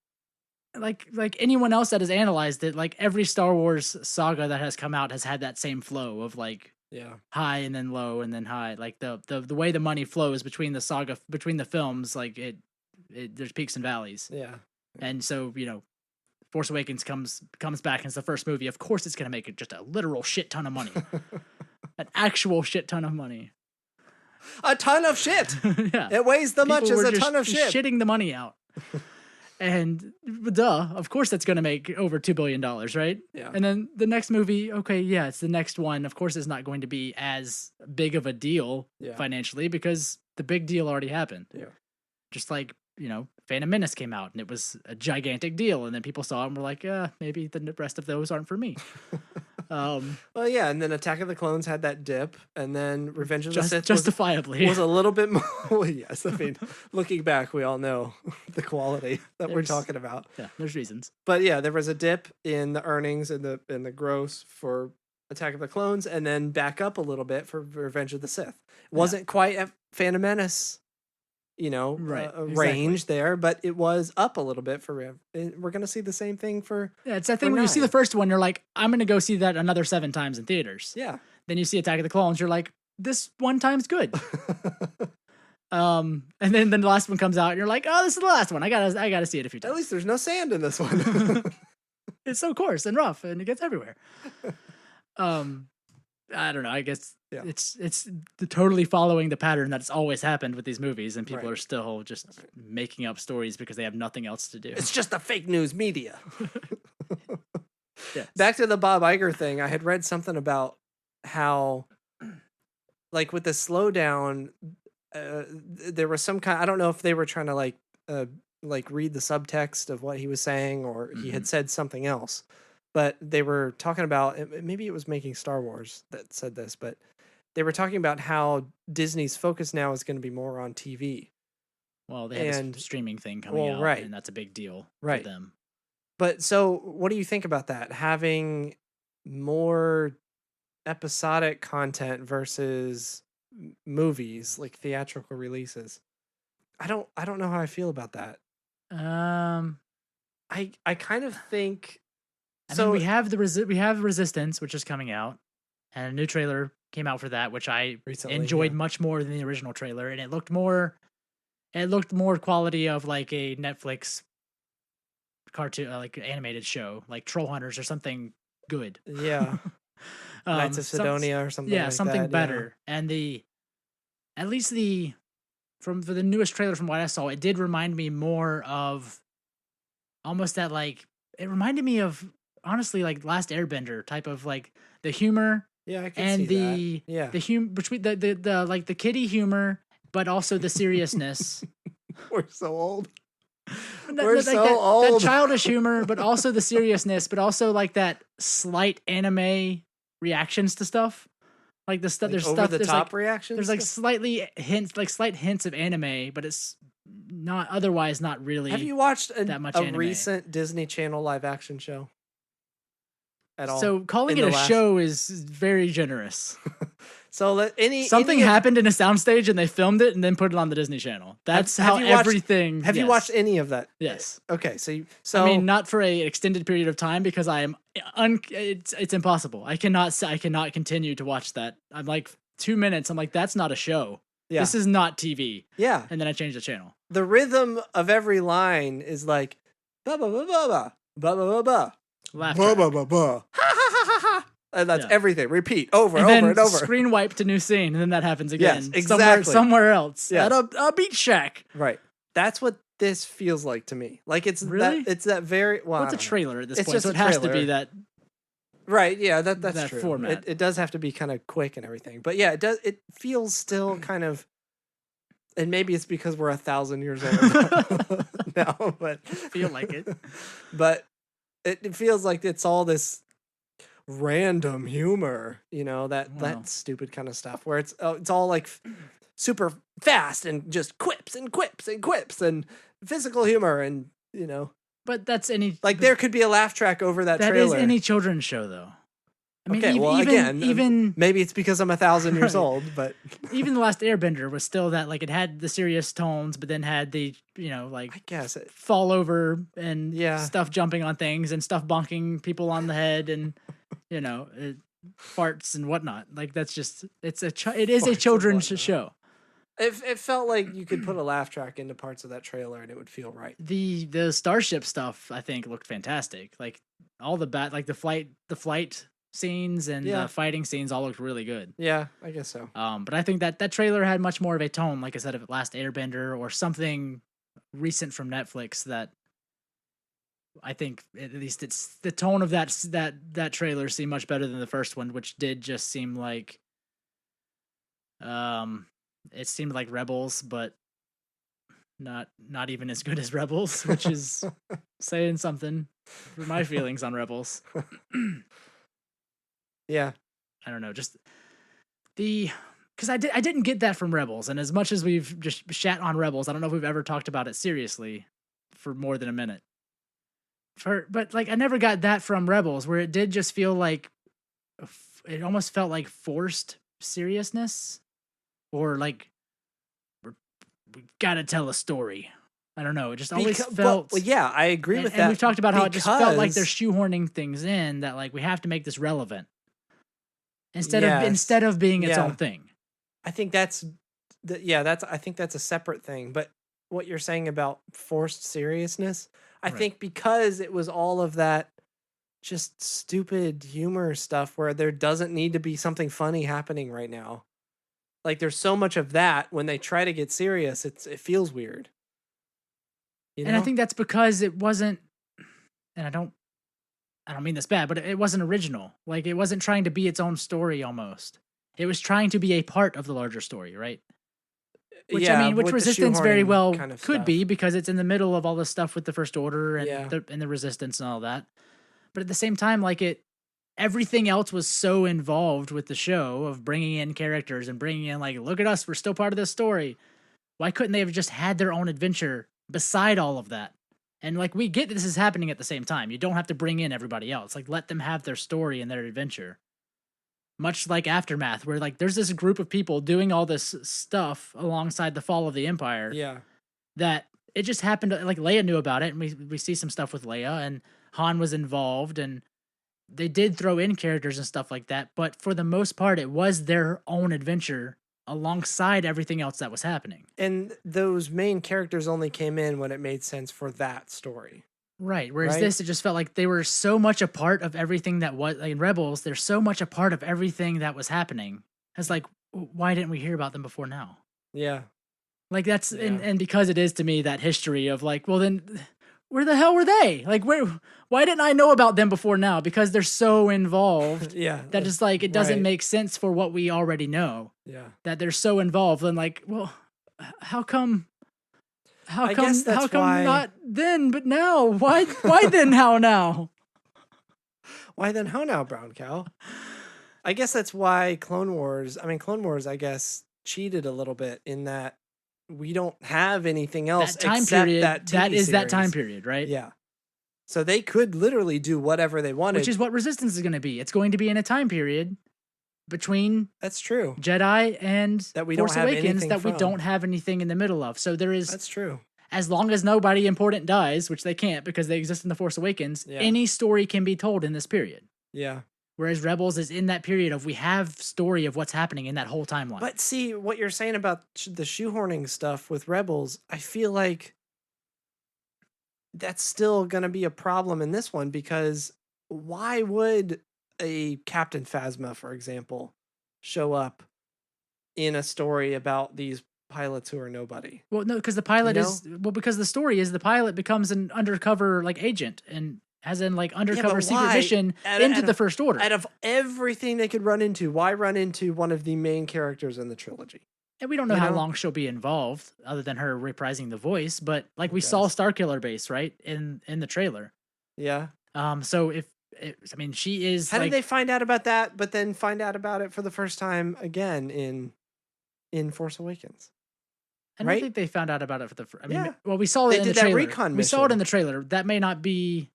like anyone else that has analyzed it, like every Star Wars saga that has come out has had that same flow of high and then low and then high, like the way the money flows between the films, like it there's peaks and valleys. Yeah. And so Force Awakens comes back and it's the first movie, of course it's gonna make it just a literal shit ton of money. An actual shit ton of money. A ton of shit. Yeah, it weighs much as a ton of shit, shitting the money out. And of course that's going to make over $2 billion, right? Yeah. And then the next movie, okay, yeah, it's the next one. Of course it's not going to be as big of a deal financially because the big deal already happened. Yeah. Just like, Phantom Menace came out and it was a gigantic deal. And then people saw it and were like, maybe the rest of those aren't for me. Well, yeah, and then Attack of the Clones had that dip, and then Revenge of the Sith justifiably was a little bit more. Well, yes, I mean, looking back, we all know the quality that we're talking about. Yeah, there's reasons. But yeah, there was a dip in the earnings and the gross for Attack of the Clones, and then back up a little bit for Revenge of the Sith. It wasn't quite at Phantom Menace, range there, but it was up a little bit for Rev. We're going to see the same thing for. Yeah, it's that thing when you see the first one, you're like, I'm going to go see that another 7 times in theaters. Yeah. Then you see Attack of the Clones, you're like, this one time's good. And then the last one comes out, and you're like, oh, this is the last one. I gotta see it a few times. At least there's no sand in this one. It's so coarse and rough, and it gets everywhere. I don't know. I guess it's totally following the pattern that's always happened with these movies, and people are still just making up stories because they have nothing else to do. It's just the fake news media. Yes. Back to the Bob Iger thing. I had read something about how, like, with the slowdown, there was some kind. I don't know if they were trying to like read the subtext of what he was saying, or he had said something else. But they were talking about, maybe it was Making Star Wars that said this, but they were talking about how Disney's focus now is going to be more on TV. Well, they have this streaming thing coming out, and that's a big deal for them. But so what do you think about that? Having more episodic content versus movies, like theatrical releases. I don't know how I feel about that. I kind of think... I mean, we have Resistance, which is coming out, and a new trailer came out for that, which I enjoyed much more than the original trailer, and it looked more It looked more quality of like a Netflix cartoon, like animated show, like Troll Hunters or something good. Yeah. Knights of Sidonia or something Yeah, like something that. better. And at least for the newest trailer from what I saw, it did remind me more of almost that like it reminded me of honestly like Last Airbender type of like the humor Yeah, I can and see that. Yeah. the humor between the like the kiddie humor, but also the seriousness. We're so old. That- We're that- like so that old. childish humor, but also the seriousness, but also like that slight anime reactions to stuff. Like the stuff, Like there's over stuff, the there's top like reactions. there's like slight hints of anime, but it's not otherwise not really. Have you watched that much a anime? recent Disney Channel live action show? At all? So calling in it the a last- show is very generous. So Something any of- happened in a soundstage and they filmed it and then put it on the Disney Channel. That's have how you watched- everything. Have you yes. watched any of that? Yes. Okay, so I mean, not for a extended period of time because I am it's impossible. I cannot continue to watch that. I'm like 2 minutes. I'm like, that's not a show. yeah, This is not TV. yeah. And then I changed the channel. The rhythm of every line is like ba ba ba ba ba ba ba ba ba Laugh ba track. ba ba ba ha ha ha ha ha. And that's Yeah. everything. Repeat over And and then over and over. screen wipe to new scene, and then that happens again. Yes, exactly. Somewhere else. Yes. At a beach shack. Right. That's what this feels like to me. Like it's Really? that very well. Well, it's I a don't know. trailer at this It's point, just so a it has to trailer. be that. Right, yeah, that's that true. format. It does have to be kind of quick and everything. But yeah, it feels still kind of, and maybe it's because we're 1,000 years old now, but Feel like it. But it feels like it's all this random humor, Wow. that stupid kind of stuff where it's all like super fast and just quips and quips and quips and physical humor and But that's any like there could be a laugh track over that that trailer. is any children's show though. I mean, Okay, well, again, even maybe it's because I'm 1,000 years Right. old, but even the Last Airbender was still that like it had the serious tones, but then had the like I guess it. fall over and Yeah. stuff jumping on things and stuff bonking people on the head and farts and whatnot. Like that's just it is Farts a and children's whatnot. show. It felt like you could put a laugh track into parts of that trailer and it would feel right. The starship stuff I think looked fantastic. Like all the like the flight scenes and Yeah. the fighting scenes all looked really good. Yeah, I guess so. But I think that trailer had much more of a tone, like I said, of Last Airbender or something recent from Netflix that I think at least it's the tone of that trailer seemed much better than the first one, which did just seem like it seemed like Rebels, but not even as good as Rebels, which is saying something for my feelings on Rebels. Yeah. I don't know, just because I didn't get that from Rebels, and as much as we've just shat on Rebels, I don't know if we've ever talked about it seriously for more than a minute. But like I never got that from Rebels, where it did just feel like it almost felt like forced seriousness, or like we gotta tell a story. I don't know. It just always felt. Well, yeah, I agree with that. And we've talked about how it just felt like they're because- shoehorning things in that like we have to make this relevant instead Yes. of being its Yeah. own thing. I think I think that's a separate thing. But what you're saying about forced seriousness, I Right. think because it was all of that just stupid humor stuff where there doesn't need to be something funny happening right now. Like there's so much of that when they try to get serious, it feels weird. You know? And I think that's because it wasn't, and I don't mean this bad, but it wasn't original. Like it wasn't trying to be its own story almost. It was trying to be a part of the larger story, right? Which I mean, which with the Resistance very shoehorning well kind of could stuff. be because it's in the middle of all the stuff with the First Order and Yeah. the Resistance and all that. But at the same time, like everything else was so involved with the show of bringing in characters and bringing in like, look at us, we're still part of this story. Why couldn't they have just had their own adventure beside all of that? And like we get this is happening at the same time. You don't have to bring in everybody else. Like let them have their story and their adventure. Much like Aftermath, where like there's this group of people doing all this stuff alongside the fall of the Empire. Yeah. That it just happened to, like Leia knew about it, and we see some stuff with Leia, and Han was involved, and they did throw in characters and stuff like that, but for the most part it was their own adventure alongside everything else that was happening. And those main characters only came in when it made sense for that story. Right. Whereas Right? this, it just felt like they were so much a part of everything that was, like in Rebels, they're so much a part of everything that was happening. It's like, why didn't we hear about them before now? Yeah. Like that's, Yeah. and because it is to me that history of like, well then, where the hell were they? Like why didn't I know about them before now? Because they're so involved Yeah. that it's like, it doesn't right. make sense for what we already know. Yeah. That they're so involved and like, well, how come I guess that's how come why- not then but now? Why then how now? Why then how now, Brown Cow? I guess that's why Clone Wars, I guess, cheated a little bit in that we don't have anything else That time except period, that TV that is that time series. period, right? Yeah. So they could literally do whatever they wanted. Which is what Resistance is going to be. It's going to be in a time period between That's true. Jedi and That we don't Force have Awakens anything that we from. don't have anything in the middle of. So there is, That's true. as long as nobody important dies, which they can't because they exist in the Force Awakens, Yeah. any story can be told in this period. Yeah. Whereas Rebels is in that period of we have story of what's happening in that whole timeline. But see, what you're saying about the shoehorning stuff with Rebels, I feel like that's still going to be a problem in this one because why would a Captain Phasma, for example, show up in a story about these pilots who are nobody? Well, no, because the pilot You is because the story is the pilot becomes an undercover like agent and has an like undercover secret why? mission into the First Order. Out of everything they could run into, why run into one of the main characters in the trilogy? And we don't know You how know? long she'll be involved, other than her reprising the voice. But like we saw guess. Starkiller Base in the trailer. Yeah. So I mean, she is. How like, did they find out about that, but then find out about it for the first time again in Force Awakens? I don't right? think they found out about it for the. I mean, Yeah. well, we saw They it in the did that trailer. recon We saw it mission. in the trailer. That may not be.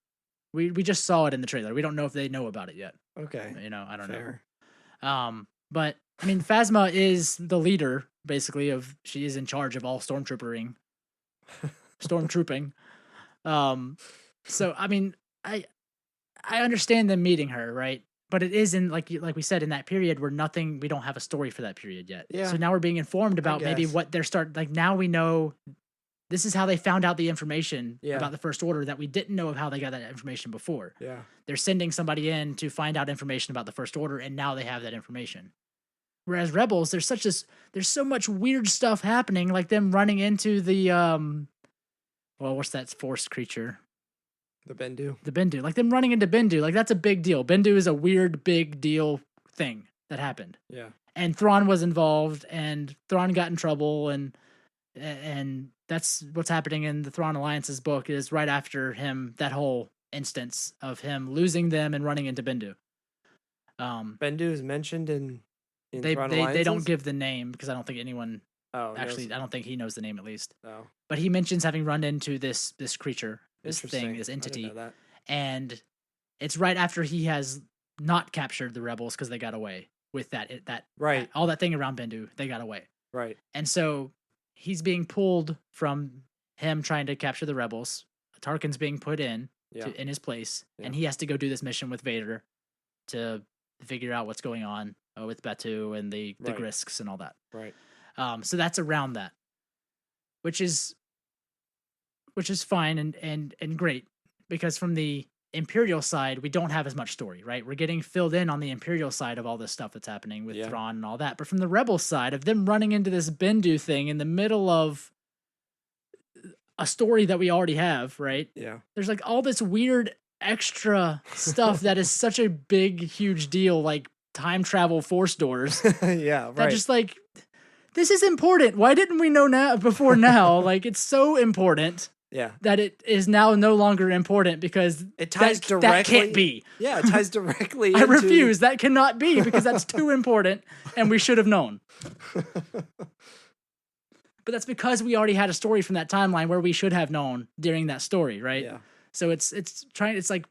We just saw it in the trailer. We don't know if they know about it yet. Okay. You know, I don't Fair. know. But I mean, Phasma is the leader, basically. She is in charge of all stormtrooping. So I mean, I understand them meeting her, right? But it is in like we said in that period where we don't have a story for that period yet. Yeah. So now we're being informed about maybe guess. what now we know. This is how they found out the information Yeah. about the First Order that we didn't know of how they got that information before. Yeah. They're sending somebody in to find out information about the First Order, and now they have that information. Whereas Rebels, there's so much weird stuff happening, like them running into the what's that force creature? The Bendu. The Bendu. Like them running into Bendu, like that's a big deal. Bendu is a weird big deal thing that happened. Yeah. And Thrawn was involved, and Thrawn got in trouble, and that's what's happening in the Thrawn Alliance's book is right after him, that whole instance of him losing them and running into Bendu. Bendu is mentioned in They Thrawn they don't Alliances? give the name because I don't think anyone Oh, actually I don't think he knows the name at least. Oh, But he mentions having run into this creature, this interesting. thing, this I didn't entity, know that. and it's right after he has not captured the rebels because they got away with that Right. all that thing around Bendu. They got away. Right. And so he's being pulled from him trying to capture the rebels. Tarkin's being put in Yeah. in his place, Yeah. and he has to go do this mission with Vader to figure out what's going on with Batu and the Right. Grisks and all that. Right. So that's around that, which is fine and great because from the Imperial side, we don't have as much story, right? We're getting filled in on the Imperial side of all this stuff that's happening with Yeah. Thrawn and all that. But from the Rebel side of them running into this Bendu thing in the middle of a story that we already have, right? Yeah. There's like all this weird extra stuff that is such a big, huge deal, like time travel force doors. Yeah. Right. That just like, this is important. Why didn't we know before now? Like it's so important yeah. that it is now no longer important because It ties that directly. can't be. Yeah. It ties directly. I into- refuse. That cannot be because that's too important and we should have known. But that's because we already had a story from that timeline where we should have known during that story, right? Yeah. So it's like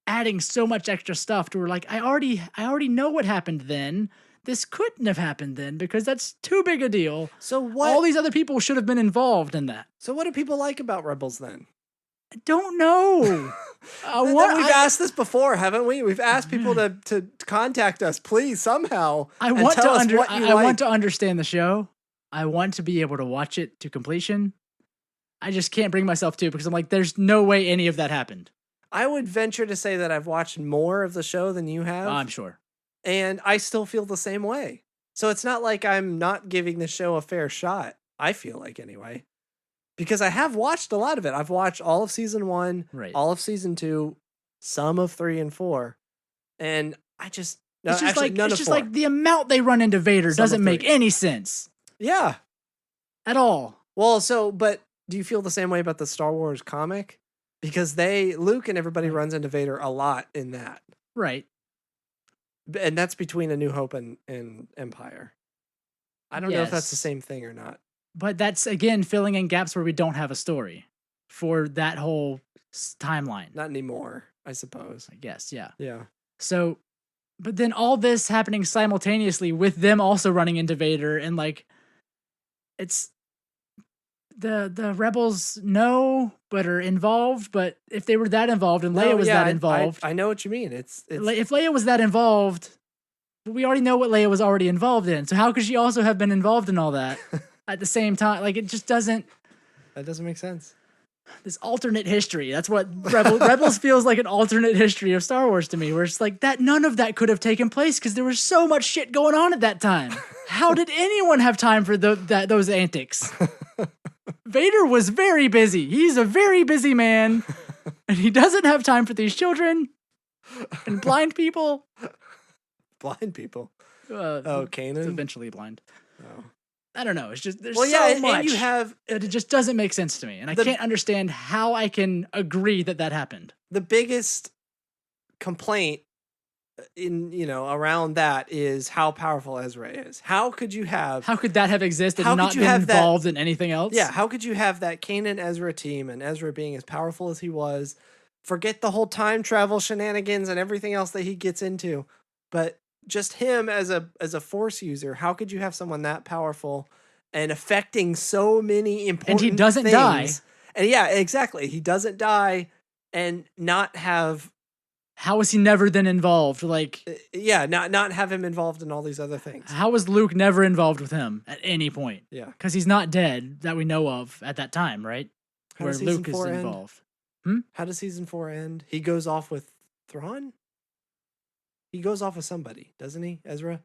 adding so much extra stuff to where like I already know what happened then. This couldn't have happened then because that's too big a deal. So what? All these other people should have been involved in that. So what do people like about Rebels then? I don't know. We've asked this before, haven't we? We've asked people to contact us, please, somehow. I want to understand the show. I want to be able to watch it to completion. I just can't bring myself to, because I'm like, there's no way any of that happened. I would venture to say that I've watched more of the show than you have. I'm sure. And I still feel the same way. So it's not like I'm not giving the show a fair shot. I feel like, anyway. Because I have watched a lot of it. I've watched all of season 1, right, all of season 2, some of 3 and 4. And I just... No, it's just actually, like, none it's of just 4. like the amount they run into Vader Some doesn't of make 3. any sense. Yeah. At all. Well, but do you feel the same way about the Star Wars comic? Because Luke and everybody runs into Vader a lot in that. Right. And that's between A New Hope and Empire. I don't know if that's the same thing or not. But that's, again, filling in gaps where we don't have a story for that whole timeline. Not anymore, I suppose. I guess, yeah. Yeah. So, but then all this happening simultaneously with them also running into Vader, and like, it's the rebels know but are involved. But if they were that involved and Leia was that involved, I know what you mean. It's if Leia was that involved, we already know what Leia was already involved in. So how could she also have been involved in all that at the same time? Like, it just doesn't. That doesn't make sense. This alternate history. That's what Rebels feels like, an alternate history of Star Wars to me, where it's like that none of that could have taken place because there was so much shit going on at that time. How did anyone have time for those antics? Vader was very busy. He's a very busy man, and he doesn't have time for these children and blind people. Blind people? Kanan? It's eventually blind. Oh. I don't know. It's just there's so much and you have that it just doesn't make sense to me, and I can't understand how I can agree that happened. The biggest complaint around that is how powerful Ezra is. How could that have existed and not been involved in anything else? Yeah, how could you have that Kanan Ezra team and Ezra being as powerful as he was? Forget the whole time travel shenanigans and everything else that he gets into, but just him as a Force user. How could you have someone that powerful and affecting so many important things? And he doesn't die. And yeah, exactly. He doesn't die and not have. How was he never then involved? Like, not have him involved in all these other things. How was Luke never involved with him at any point? Yeah, because he's not dead that we know of at that time, right? Where Luke is involved. How does season 4 end? He goes off with Thrawn. He goes off with somebody, doesn't he, Ezra?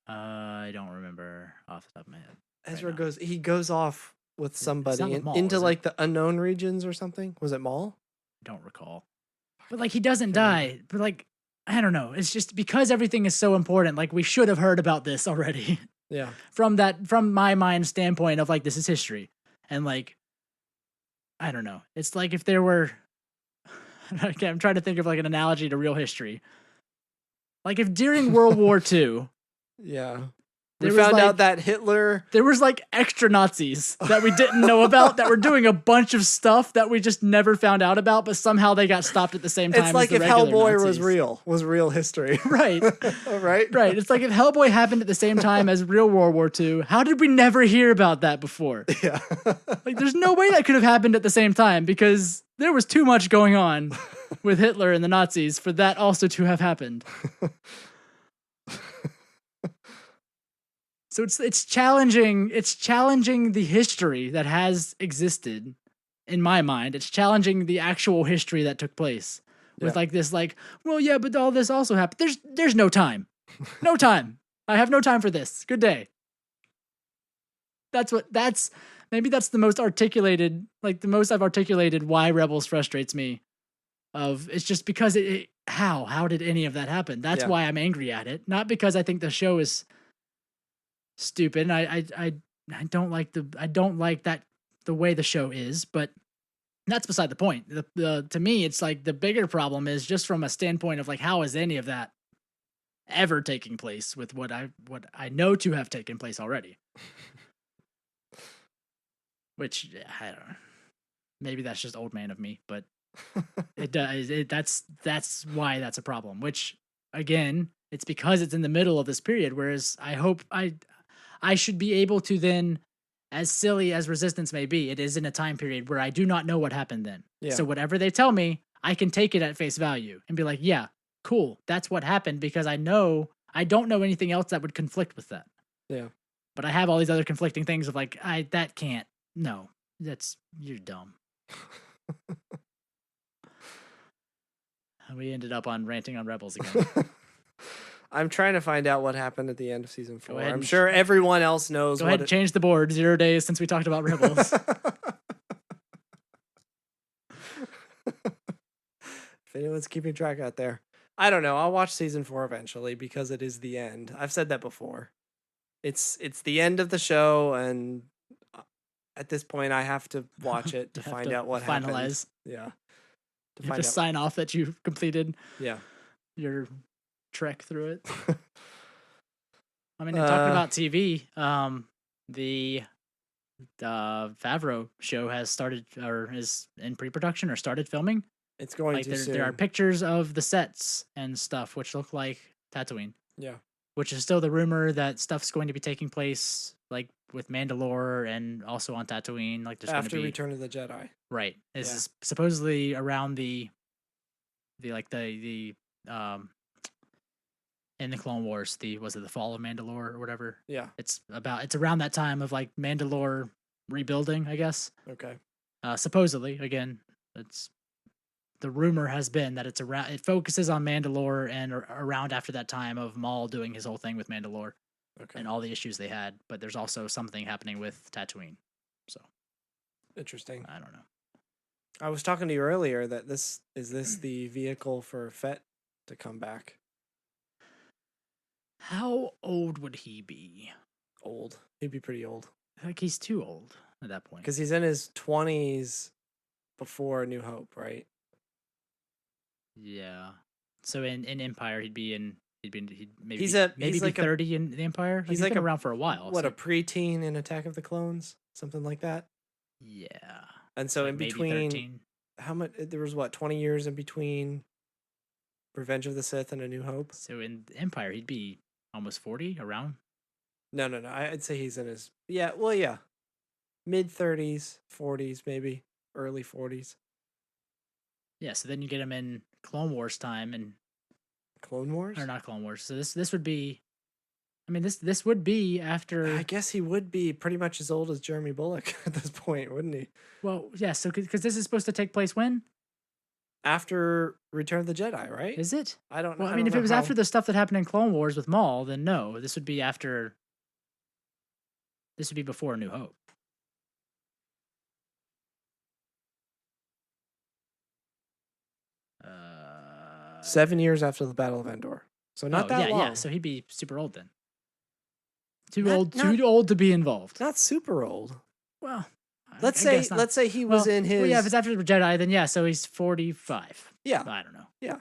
I don't remember off the top of my head. Ezra goes off with somebody with Maul, into like the unknown regions or something. Was it Maul? I don't recall. But like, he doesn't die. But like, I don't know. It's just because everything is so important. Like, we should have heard about this already. Yeah. From my mind standpoint of like, this is history. And like, I don't know. It's like if there were, I'm trying to think of like an analogy to real history. Like if during World War II, yeah, we found out that Hitler, there was like extra Nazis that we didn't know about that were doing a bunch of stuff that we just never found out about, but somehow they got stopped at the same time. It's like as the if Hellboy Nazis. was real history, right? Right. It's like if Hellboy happened at the same time as real World War II. How did we never hear about that before? Yeah, like there's no way that could have happened at the same time because there was too much going on with Hitler and the Nazis for that also to have happened. So it's challenging. It's challenging the history that has existed in my mind. It's challenging the actual history that took place with like this, like, well, yeah, but all this also happened. There's no time. No time. I have no time for this. Good day. Maybe that's the most articulated, like the most I've articulated why Rebels frustrates me. It's just because how did any of that happen? That's why I'm angry at it. Not because I think the show is stupid. I don't like that the way the show is, but that's beside the point. To me, it's like the bigger problem is just from a standpoint of like, how is any of that ever taking place with what I know to have taken place already? Which I don't know. Maybe that's just old man of me, but it does. That's why that's a problem. Which again, it's because it's in the middle of this period. Whereas I hope I should be able to then as silly as Resistance may be, it is in a time period where I do not know what happened then. Yeah. So whatever they tell me, I can take it at face value and be like, yeah, cool, that's what happened, because I don't know anything else that would conflict with that. Yeah. But I have all these other conflicting things of like, that can't, no, you're dumb. We ended up on ranting on Rebels again. I'm trying to find out what happened at the end of season 4. ahead I'm and sure everyone else knows Go ahead and change the board. 0 days since we talked about Rebels. If anyone's keeping track out there. I don't know. I'll watch season 4 eventually because it is the end. I've said that before. It's the end of the show, and at this point I have to watch it to find out what happened. Finalize. Yeah. You have to sign off that you've completed Yeah. your trek through it. I mean, talking about TV, the Favreau show has started or is in pre-production or started filming. It's going like to soon. There are pictures of the sets and stuff which look like Tatooine. Yeah. Which is still the rumor that stuff's going to be taking place like with Mandalore and also on Tatooine. Like there's after going to be Return of the Jedi. Right. This is supposedly around the in the Clone Wars, was it the Fall of Mandalore or whatever? Yeah. It's around that time of like Mandalore rebuilding, I guess. Okay. Supposedly, again, the rumor has been that it focuses on Mandalore and around after that time of Maul doing his whole thing with Mandalore. Okay. And all the issues they had, but there's also something happening with Tatooine. So interesting. I don't know. I was talking to you earlier that this the vehicle for Fett to come back. How old would he be? Old. He'd be pretty old. Like he's too old at that point. Because he's in his 20s before New Hope, right? Yeah. So in Empire, he'd maybe he's be like 30 in the Empire. He's like been around for a while. What, a preteen in Attack of the Clones, something like that. Yeah. And so like in between, 13. how much? There was 20 years in between Revenge of the Sith and A New Hope. So in Empire, he'd be almost 40 around. No. I'd say he's in his mid 30s, 40s, maybe early 40s. Yeah. So then you get him in Clone Wars time and Clone Wars, or not Clone Wars. So this would be. I mean, this would be after. I guess he would be pretty much as old as Jeremy Bullock at this point, wouldn't he? Well, yeah. So because this is supposed to take place when? After Return of the Jedi, right? Is it? I don't know. Well, I mean, if it was after the stuff that happened in Clone Wars with Maul, then no. This would be after. This would be before A New Hope. Uh, 7 years after the Battle of Endor. So not that long. Yeah. So he'd be super old then. Too old to be involved. Not super old. Well, let's say he was in his. Well, yeah, if it's after the Jedi, then yeah. So he's 45. Yeah, I don't know. Yeah,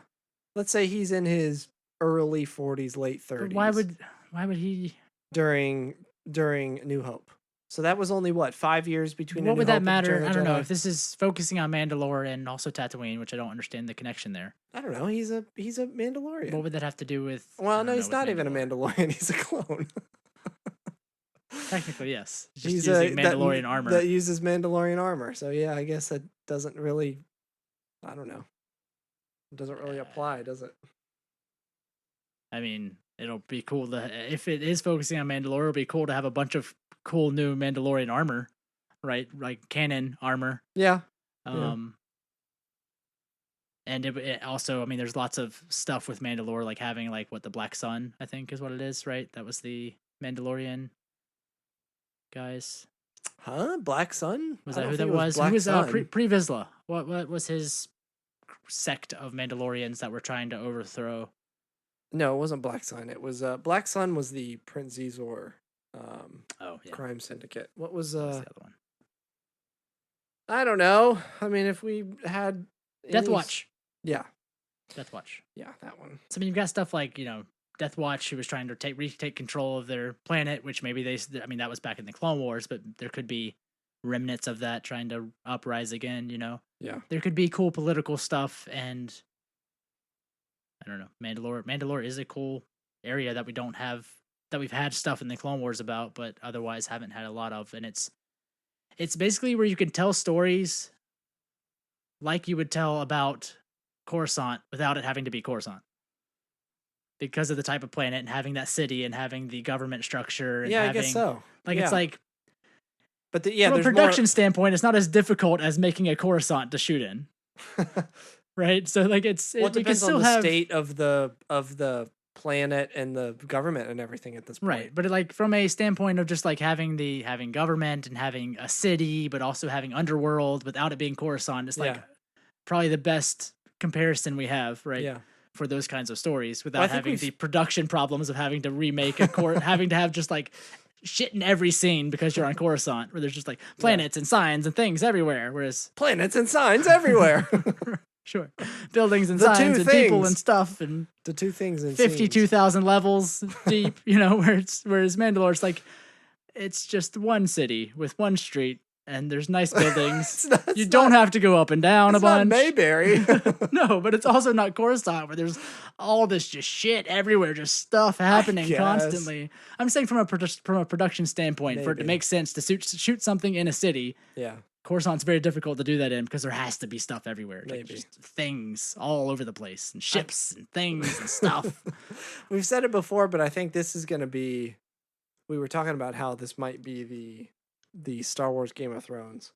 let's say he's in his early 40s, late 30s. But why would he during New Hope? So that was only 5 years between. What A New would Hope that and matter? Return of I the don't know. Jedi? If this is focusing on Mandalore and also Tatooine, which I don't understand the connection there. I don't know. He's a Mandalorian. What would that have to do with? Well, no, he's not even a Mandalorian. He's a clone. Technically, yes. He's using Mandalorian armor. That uses Mandalorian armor. So yeah, I guess that doesn't really. I don't know. It doesn't really apply, does it? I mean, it'll be cool if it is focusing on Mandalore. It'll be cool to have a bunch of cool new Mandalorian armor, right? Like canon armor. Yeah. And it also, I mean, there's lots of stuff with Mandalore, like having the Black Sun, I think is what it is, right? That was the Mandalorian guys. Huh? Black Sun? Was that who that was? Who was Pre Vizsla? What was his sect of Mandalorians that were trying to overthrow? No, it wasn't Black Sun. It was Black Sun was the Prince Zizor crime syndicate. What was the other one? I don't know. I mean, if we had Death Watch. Yeah. Death Watch. Yeah, that one. So I mean, you've got stuff like, Death Watch, who was trying to retake control of their planet, which maybe that was back in the Clone Wars, but there could be remnants of that trying to uprise again, Yeah. There could be cool political stuff, and I don't know. Mandalore is a cool area that we don't have that we've had stuff in the Clone Wars about, but otherwise haven't had a lot of. And it's basically where you can tell stories like you would tell about Coruscant without it having to be Coruscant. Because of the type of planet and having that city and having the government structure. And Yeah, having, I guess so. Like, Yeah. it's like, But from a production standpoint, it's not as difficult as making a Coruscant to shoot in. Right? So, like, it depends on the state of the planet and the government and everything at this point. Right, but like from a standpoint of just like having government and having a city, but also having underworld without it being Coruscant, it's like probably the best comparison we have, right? Yeah. For those kinds of stories without having the production problems of having to remake having to have just like shit in every scene because you're on Coruscant, where there's just like planets and signs and things everywhere. Whereas planets and signs everywhere. Sure. Buildings and The signs two and people things. and stuff and The two things in 52,000 levels deep, whereas Mandalore's like, it's just one city with one street and there's nice buildings. You don't have to go up and down a bunch. It's not Mayberry. No, but it's also not Coruscant where there's all this just shit everywhere, just stuff happening constantly. I'm saying from a production standpoint, for it to make sense to shoot something in a city. Yeah. Coruscant's very difficult to do that in because there has to be stuff everywhere. Like Maybe. just things all over the place and ships and things and stuff. We've said it before, but I think this is going to be, we were talking about how this might be the Star Wars Game of Thrones,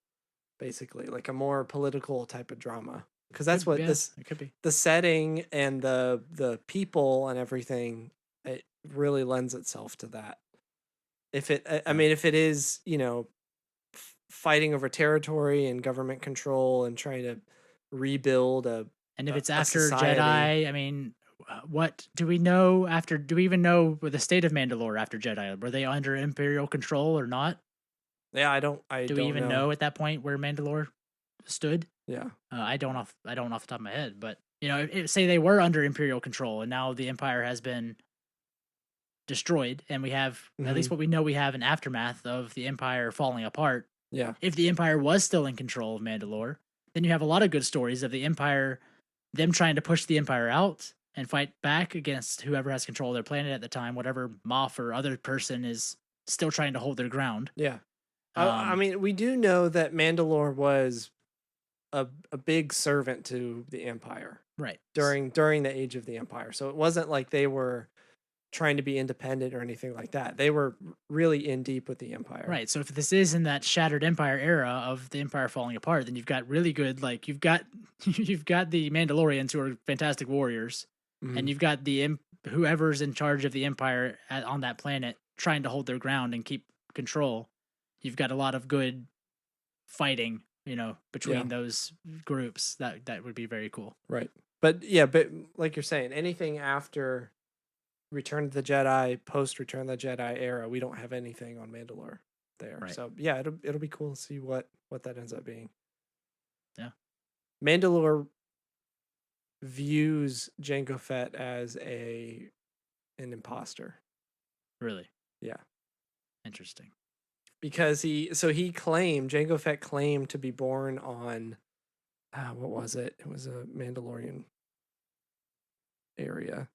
basically, like a more political type of drama. Because that's what it could be. The setting and the people and everything, it really lends itself to that. If it is, fighting over territory and government control and trying to rebuild and if it's after Jedi, I mean, what do we know after? Do we even know the state of Mandalore after Jedi? Were they under Imperial control or not? Yeah, I don't. Do we even know at that point where Mandalore stood? Yeah, I don't off the top of my head, but say they were under Imperial control and now the Empire has been destroyed, and we have at least what we know we have an aftermath of the Empire falling apart. Yeah. If the Empire was still in control of Mandalore, then you have a lot of good stories of the Empire, them trying to push the Empire out and fight back against whoever has control of their planet at the time, whatever Moff or other person is still trying to hold their ground. Yeah. I mean, we do know that Mandalore was a big servant to the Empire. Right. During the age of the Empire. So it wasn't like they were trying to be independent or anything like that. They were really in deep with the Empire. Right. So if this is in that shattered Empire era of the Empire falling apart, then you've got really good, like you've got the Mandalorians who are fantastic warriors, and you've got the whoever's in charge of the Empire on that planet trying to hold their ground and keep control. You've got a lot of good fighting, between those groups. That would be very cool. Right. But like you're saying, anything after Return of the Jedi, post Return of the Jedi era, we don't have anything on Mandalore there. Right. So yeah, it'll be cool to see what that ends up being. Yeah. Mandalore views Jango Fett as an imposter. Really? Yeah. Interesting. Because Jango Fett claimed to be born on what was it? It was a Mandalorian area.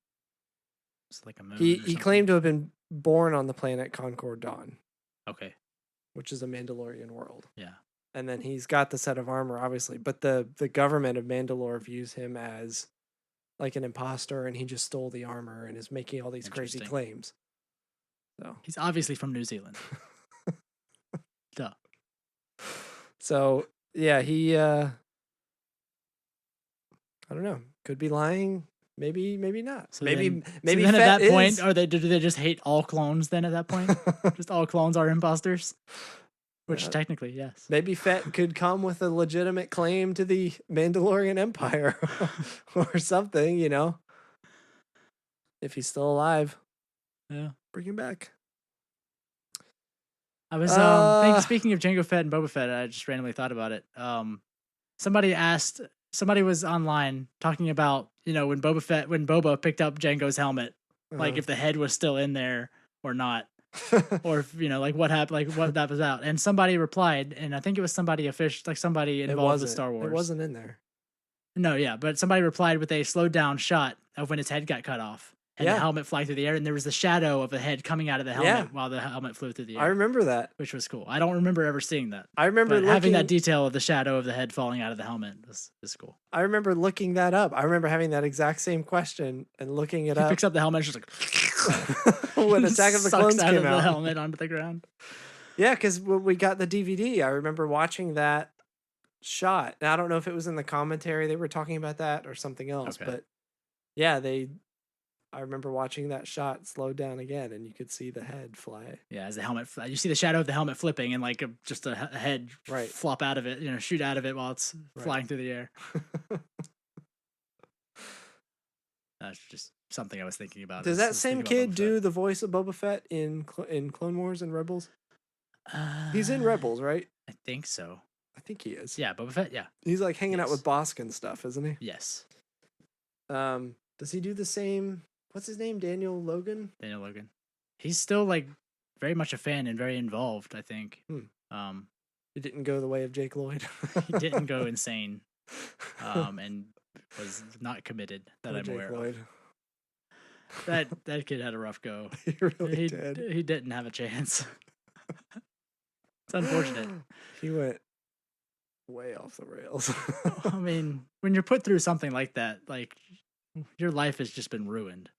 It's like a moon. He claimed to have been born on the planet Concord Dawn. Okay. Which is a Mandalorian world. Yeah. And then he's got the set of armor, obviously, but the government of Mandalore views him as like an imposter, and he just stole the armor and is making all these crazy claims. So he's obviously from New Zealand. Duh. So yeah, he I don't know, could be lying. Maybe not. So maybe then Fett at that point, is... do they just hate all clones then at that point? Just all clones are imposters? Which technically, yes. Maybe Fett could come with a legitimate claim to the Mandalorian Empire or something, If he's still alive. Yeah. Bring him back. I was speaking of Jango Fett and Boba Fett, I just randomly thought about it. Somebody was online talking about, when Boba picked up Jango's helmet, like if the head was still in there or not, or if, like what happened, like what that was about. And somebody replied, and I think it was somebody involved with Star Wars. It wasn't in there. No, yeah, but somebody replied with a slowed down shot of when his head got cut off. and the helmet fly through the air, and there was the shadow of a head coming out of the helmet while the helmet flew through the air. I remember that, which was cool. I don't remember ever seeing that. I remember having that detail of the shadow of the head falling out of the helmet is cool. I remember looking that up. I remember having that exact same question and looking it up. He picks up the helmet, and just like when Attack of the Clones out came of the out. helmet onto the ground. Yeah, because when we got the DVD, I remember watching that shot. Now, I don't know if it was in the commentary they were talking about that or something else, but yeah, I remember watching that shot slowed down again, and you could see the head fly. Yeah, as the helmet, you see the shadow of the helmet flipping, and like just a head flop out of it, shoot out of it while it's flying through the air. That's just something I was thinking about. Does that same kid do the voice of Boba Fett in Clone Wars and Rebels? He's in Rebels, right? I think so. I think he is. Yeah, Boba Fett. Yeah, he's like hanging out with Bosk and stuff, isn't he? Yes. Does he do the same? What's his name? Daniel Logan. Daniel Logan. He's still like very much a fan and very involved, I think. He didn't go the way of Jake Lloyd. He didn't go insane, and was not committed that I'm aware of. That kid had a rough go. He really did. He didn't have a chance. It's unfortunate. He went way off the rails. I mean, when you're put through something like that, like your life has just been ruined.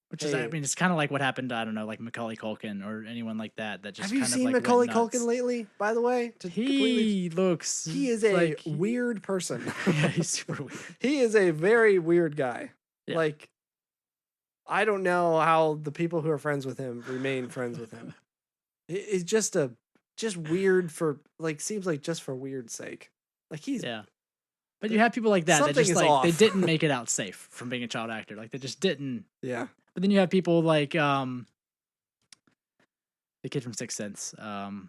Which is, I mean, it's kind of like what happened to, I don't know, like Macaulay Culkin or anyone like that. That just have you kind seen of like Macaulay Culkin lately? By the way, he is a weird person. Yeah, he's super weird. He is a very weird guy. Yeah. Like, I don't know how the people who are friends with him remain friends with him. It's just weird for like, seems like just for weird sake. Like he's But you have people like that that just like off. they didn't make it out safe from being a child actor. Like they just didn't. Yeah. But then you have people like the kid from Sixth Sense. Yeah.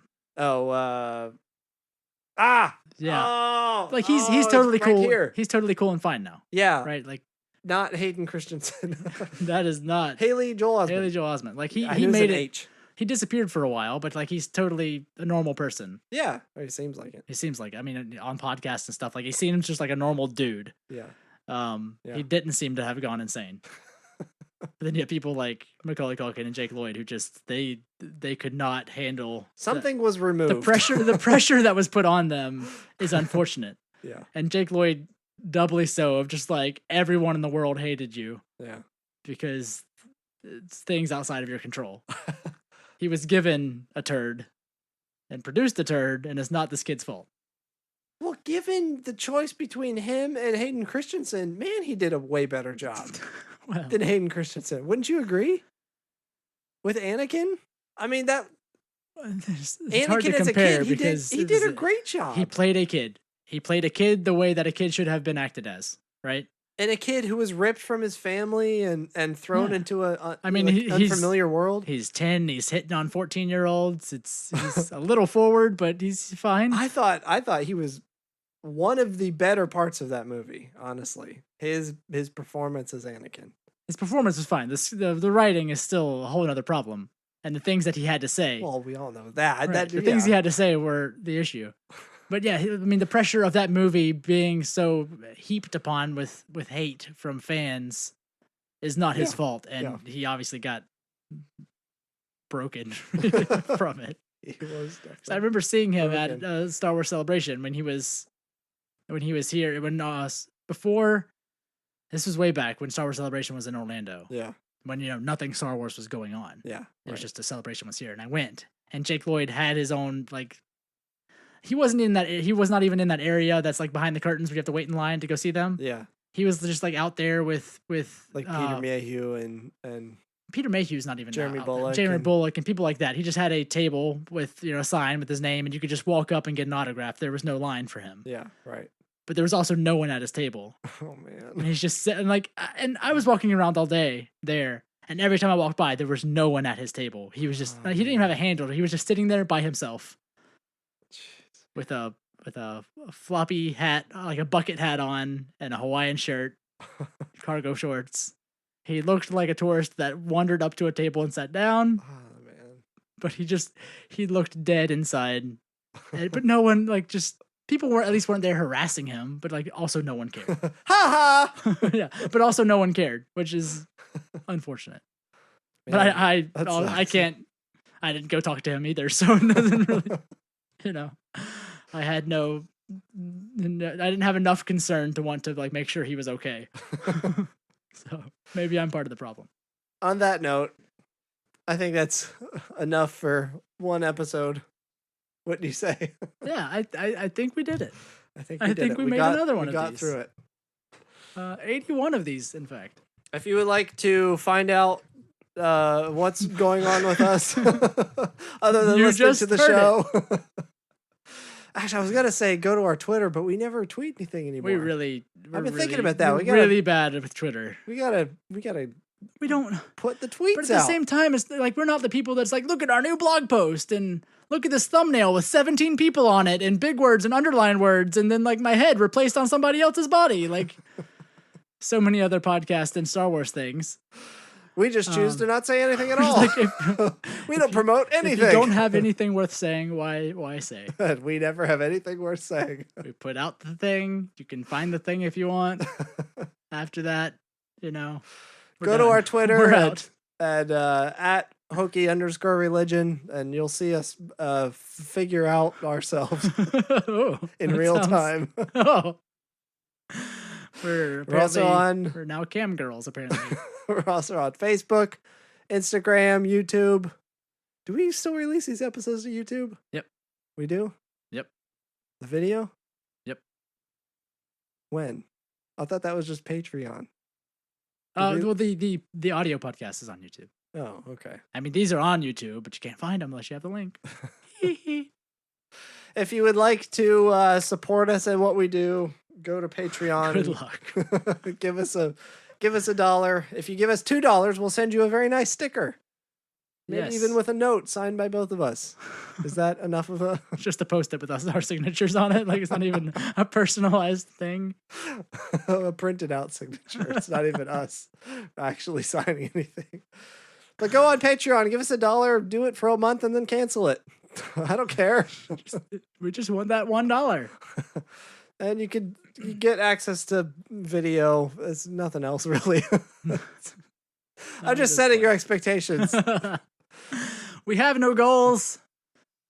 Like he's totally right cool. Here. He's totally cool and fine now. Yeah. Right. Like not Hayden Christensen. That is not Haley Joel Osment. Haley Joel Osment. Like he made it. H. He disappeared for a while, but like he's totally a normal person. Yeah, he seems like it. He seems like. I mean, on podcasts and stuff, like he seems just like a normal dude. Yeah. He didn't seem to have gone insane. But then you have people like Macaulay Culkin and Jake Lloyd who just they could not handle something was removed. The pressure that was put on them is unfortunate. Yeah. And Jake Lloyd doubly so, of just like everyone in the world hated you. Yeah. Because it's things outside of your control. He was given a turd and produced a turd, and it's not this kid's fault. Well, given the choice between him and Hayden Christensen, man, he did a way better job than Hayden Christensen. Wouldn't you agree? With Anakin? I mean, that it's Anakin hard to as compare a kid, because he did a great job. He played a kid. He played a kid the way that a kid should have been acted as, right? And a kid who was ripped from his family and thrown into he's unfamiliar world. He's 10. He's hitting on 14-year-olds. He's a little forward, but he's fine. I thought he was one of the better parts of that movie. Honestly, his performance as Anakin. His performance was fine. The writing is still a whole other problem, and the things that he had to say. Well, we all know that. Right. The things he had to say were the issue. But yeah, I mean, the pressure of that movie being so heaped upon with hate from fans is not his fault, and he obviously got broken from it. He was. So I remember seeing him at Star Wars Celebration when he was here before. This was way back when Star Wars Celebration was in Orlando. Yeah. When nothing Star Wars was going on. Yeah. It was just a celebration was here, and I went, and Jake Lloyd had his own like. He was not even in that area that's like behind the curtains where you have to wait in line to go see them. Yeah. He was just like out there with like Peter Mayhew and Peter Mayhew's not even Jeremy out Bullock. Jeremy Bullock and people like that. He just had a table with a sign with his name, and you could just walk up and get an autograph. There was no line for him. Yeah, right. But there was also no one at his table. Oh man. And he's just sitting and I was walking around all day there, and every time I walked by, there was no one at his table. He was just he didn't even have a handle. He was just sitting there by himself with a floppy hat, like a bucket hat on, and a Hawaiian shirt, cargo shorts. He looked like a tourist that wandered up to a table and sat down. Oh man. But he looked dead inside. But no one, like, just people weren't there harassing him, but like also no one cared. Ha ha! Yeah, but also no one cared, which is unfortunate. But Man, that I sucks. can't. I didn't go talk to him either, so it doesn't really. You know, I had no. I didn't have enough concern to want to like make sure he was okay. So maybe I'm part of the problem. On that note, I think that's enough for one episode. What do you say? Yeah, I think we did it. I think we made another one we of got these. through it. 81 of these, in fact. If you would like to find out what's going on with us, other than You listening just to the heard show. Actually, I was gonna say go to our Twitter, but we never tweet anything anymore. I've been thinking about that. We're We gotta- really bad with Twitter. We gotta We don't. put the tweets But at the out. same time, it's like we're not the people that's like, look at our new blog post and look at this thumbnail with 17 people on it and big words and underlined words and then like my head replaced on somebody else's body. Like so many other podcasts and Star Wars things. We just choose to not say anything at all. Like if we don't promote if anything. you don't have anything worth saying, why say? We never have anything worth saying. We put out the thing. You can find the thing if you want. After that, we're Go to done. our Twitter We're out. at Hokey_religion, and you'll see us figure out ourselves Oh, in that real sounds- time. Oh. We're also apparently- on- We're now cam girls, apparently. We're also on Facebook, Instagram, YouTube. Do we still release these episodes to YouTube? Yep. We do? Yep. The video? Yep. When? I thought that was just Patreon. we- Well, the audio podcast is on YouTube. Oh, okay. I mean, these are on YouTube, but you can't find them unless you have the link. If you would like to support us in what we do, go to Patreon. Good and luck. give us a $1. If you give us $2, we'll send you a very nice sticker. Maybe Yes. even with a note signed by both of us. Is that enough of a It's just a post-it with our signatures on it. Like it's not even a personalized thing. a printed out signature? It's not even us actually signing anything. But go on Patreon, give us $1, do it for a month, and then cancel it. I don't care. We just want that $1. And you get access to video. It's nothing else really. I'm just setting your expectations. We have no goals.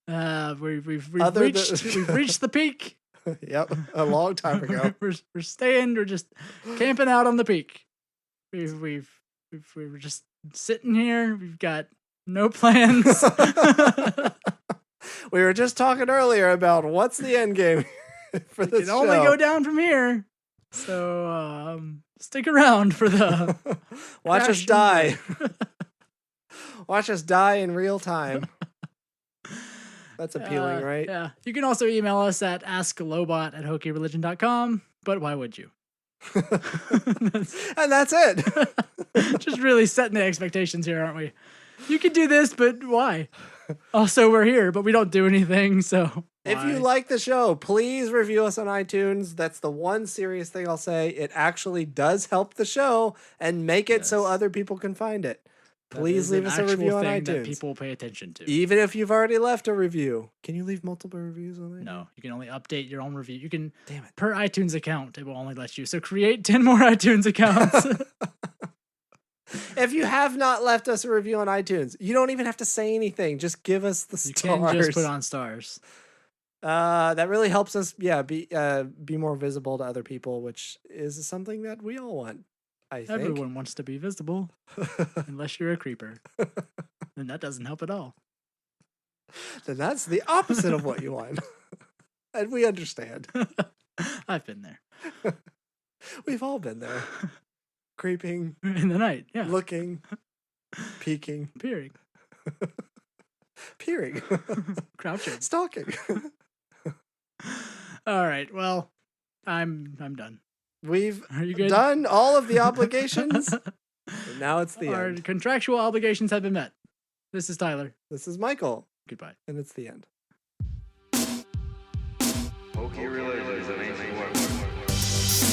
We've Other than- we've reached the peak. Yep, a long time ago. We're staying. We're just camping out on the peak. We're just sitting here. We've got no plans. We were just talking earlier about what's the end game for this It can only show. go down from here. So stick around for the Watch us crash die. Watch us die in real time. That's appealing, right? Yeah. You can also email us at asklobot@hokeyReligion.com. But why would you? And that's it. Just really setting the expectations here, aren't we? You can do this, but why? Also, we're here, but we don't do anything, so If you why? like the show, please review us on iTunes. That's the one serious thing I'll say. It actually does help the show and make it so Yes. other people can find it. That Please is leave an us a actual review on thing that iTunes. people pay attention to. Even if you've already left a review. Can you leave multiple reviews on iTunes? No, you can only update your own review. You can, Damn it. per iTunes account, it will only let you. So create 10 more iTunes accounts. If you have not left us a review on iTunes, you don't even have to say anything. Just give us the You stars. can just put on stars. That really helps us, be more visible to other people, which is something that we all want. I think. Everyone wants to be visible, unless you're a creeper. And that doesn't help at all. Then that's the opposite of what you want. And we understand. I've been there. We've all been there. Creeping, In the night, yeah. looking, peeking, Peering. peering, Crouching. stalking. All right, well, I'm done. We've Are you good? done all of the obligations. And now it's the Our end. contractual obligations have been met. This is Tyler. This is Michael, Goodbye. and it's the end. Hokey religion is an ancient weapon.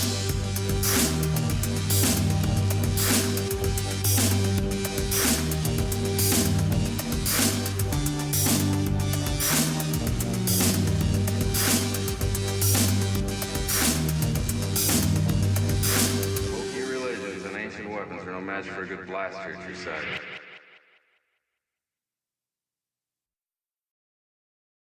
weapons are no match for a good blaster at your side.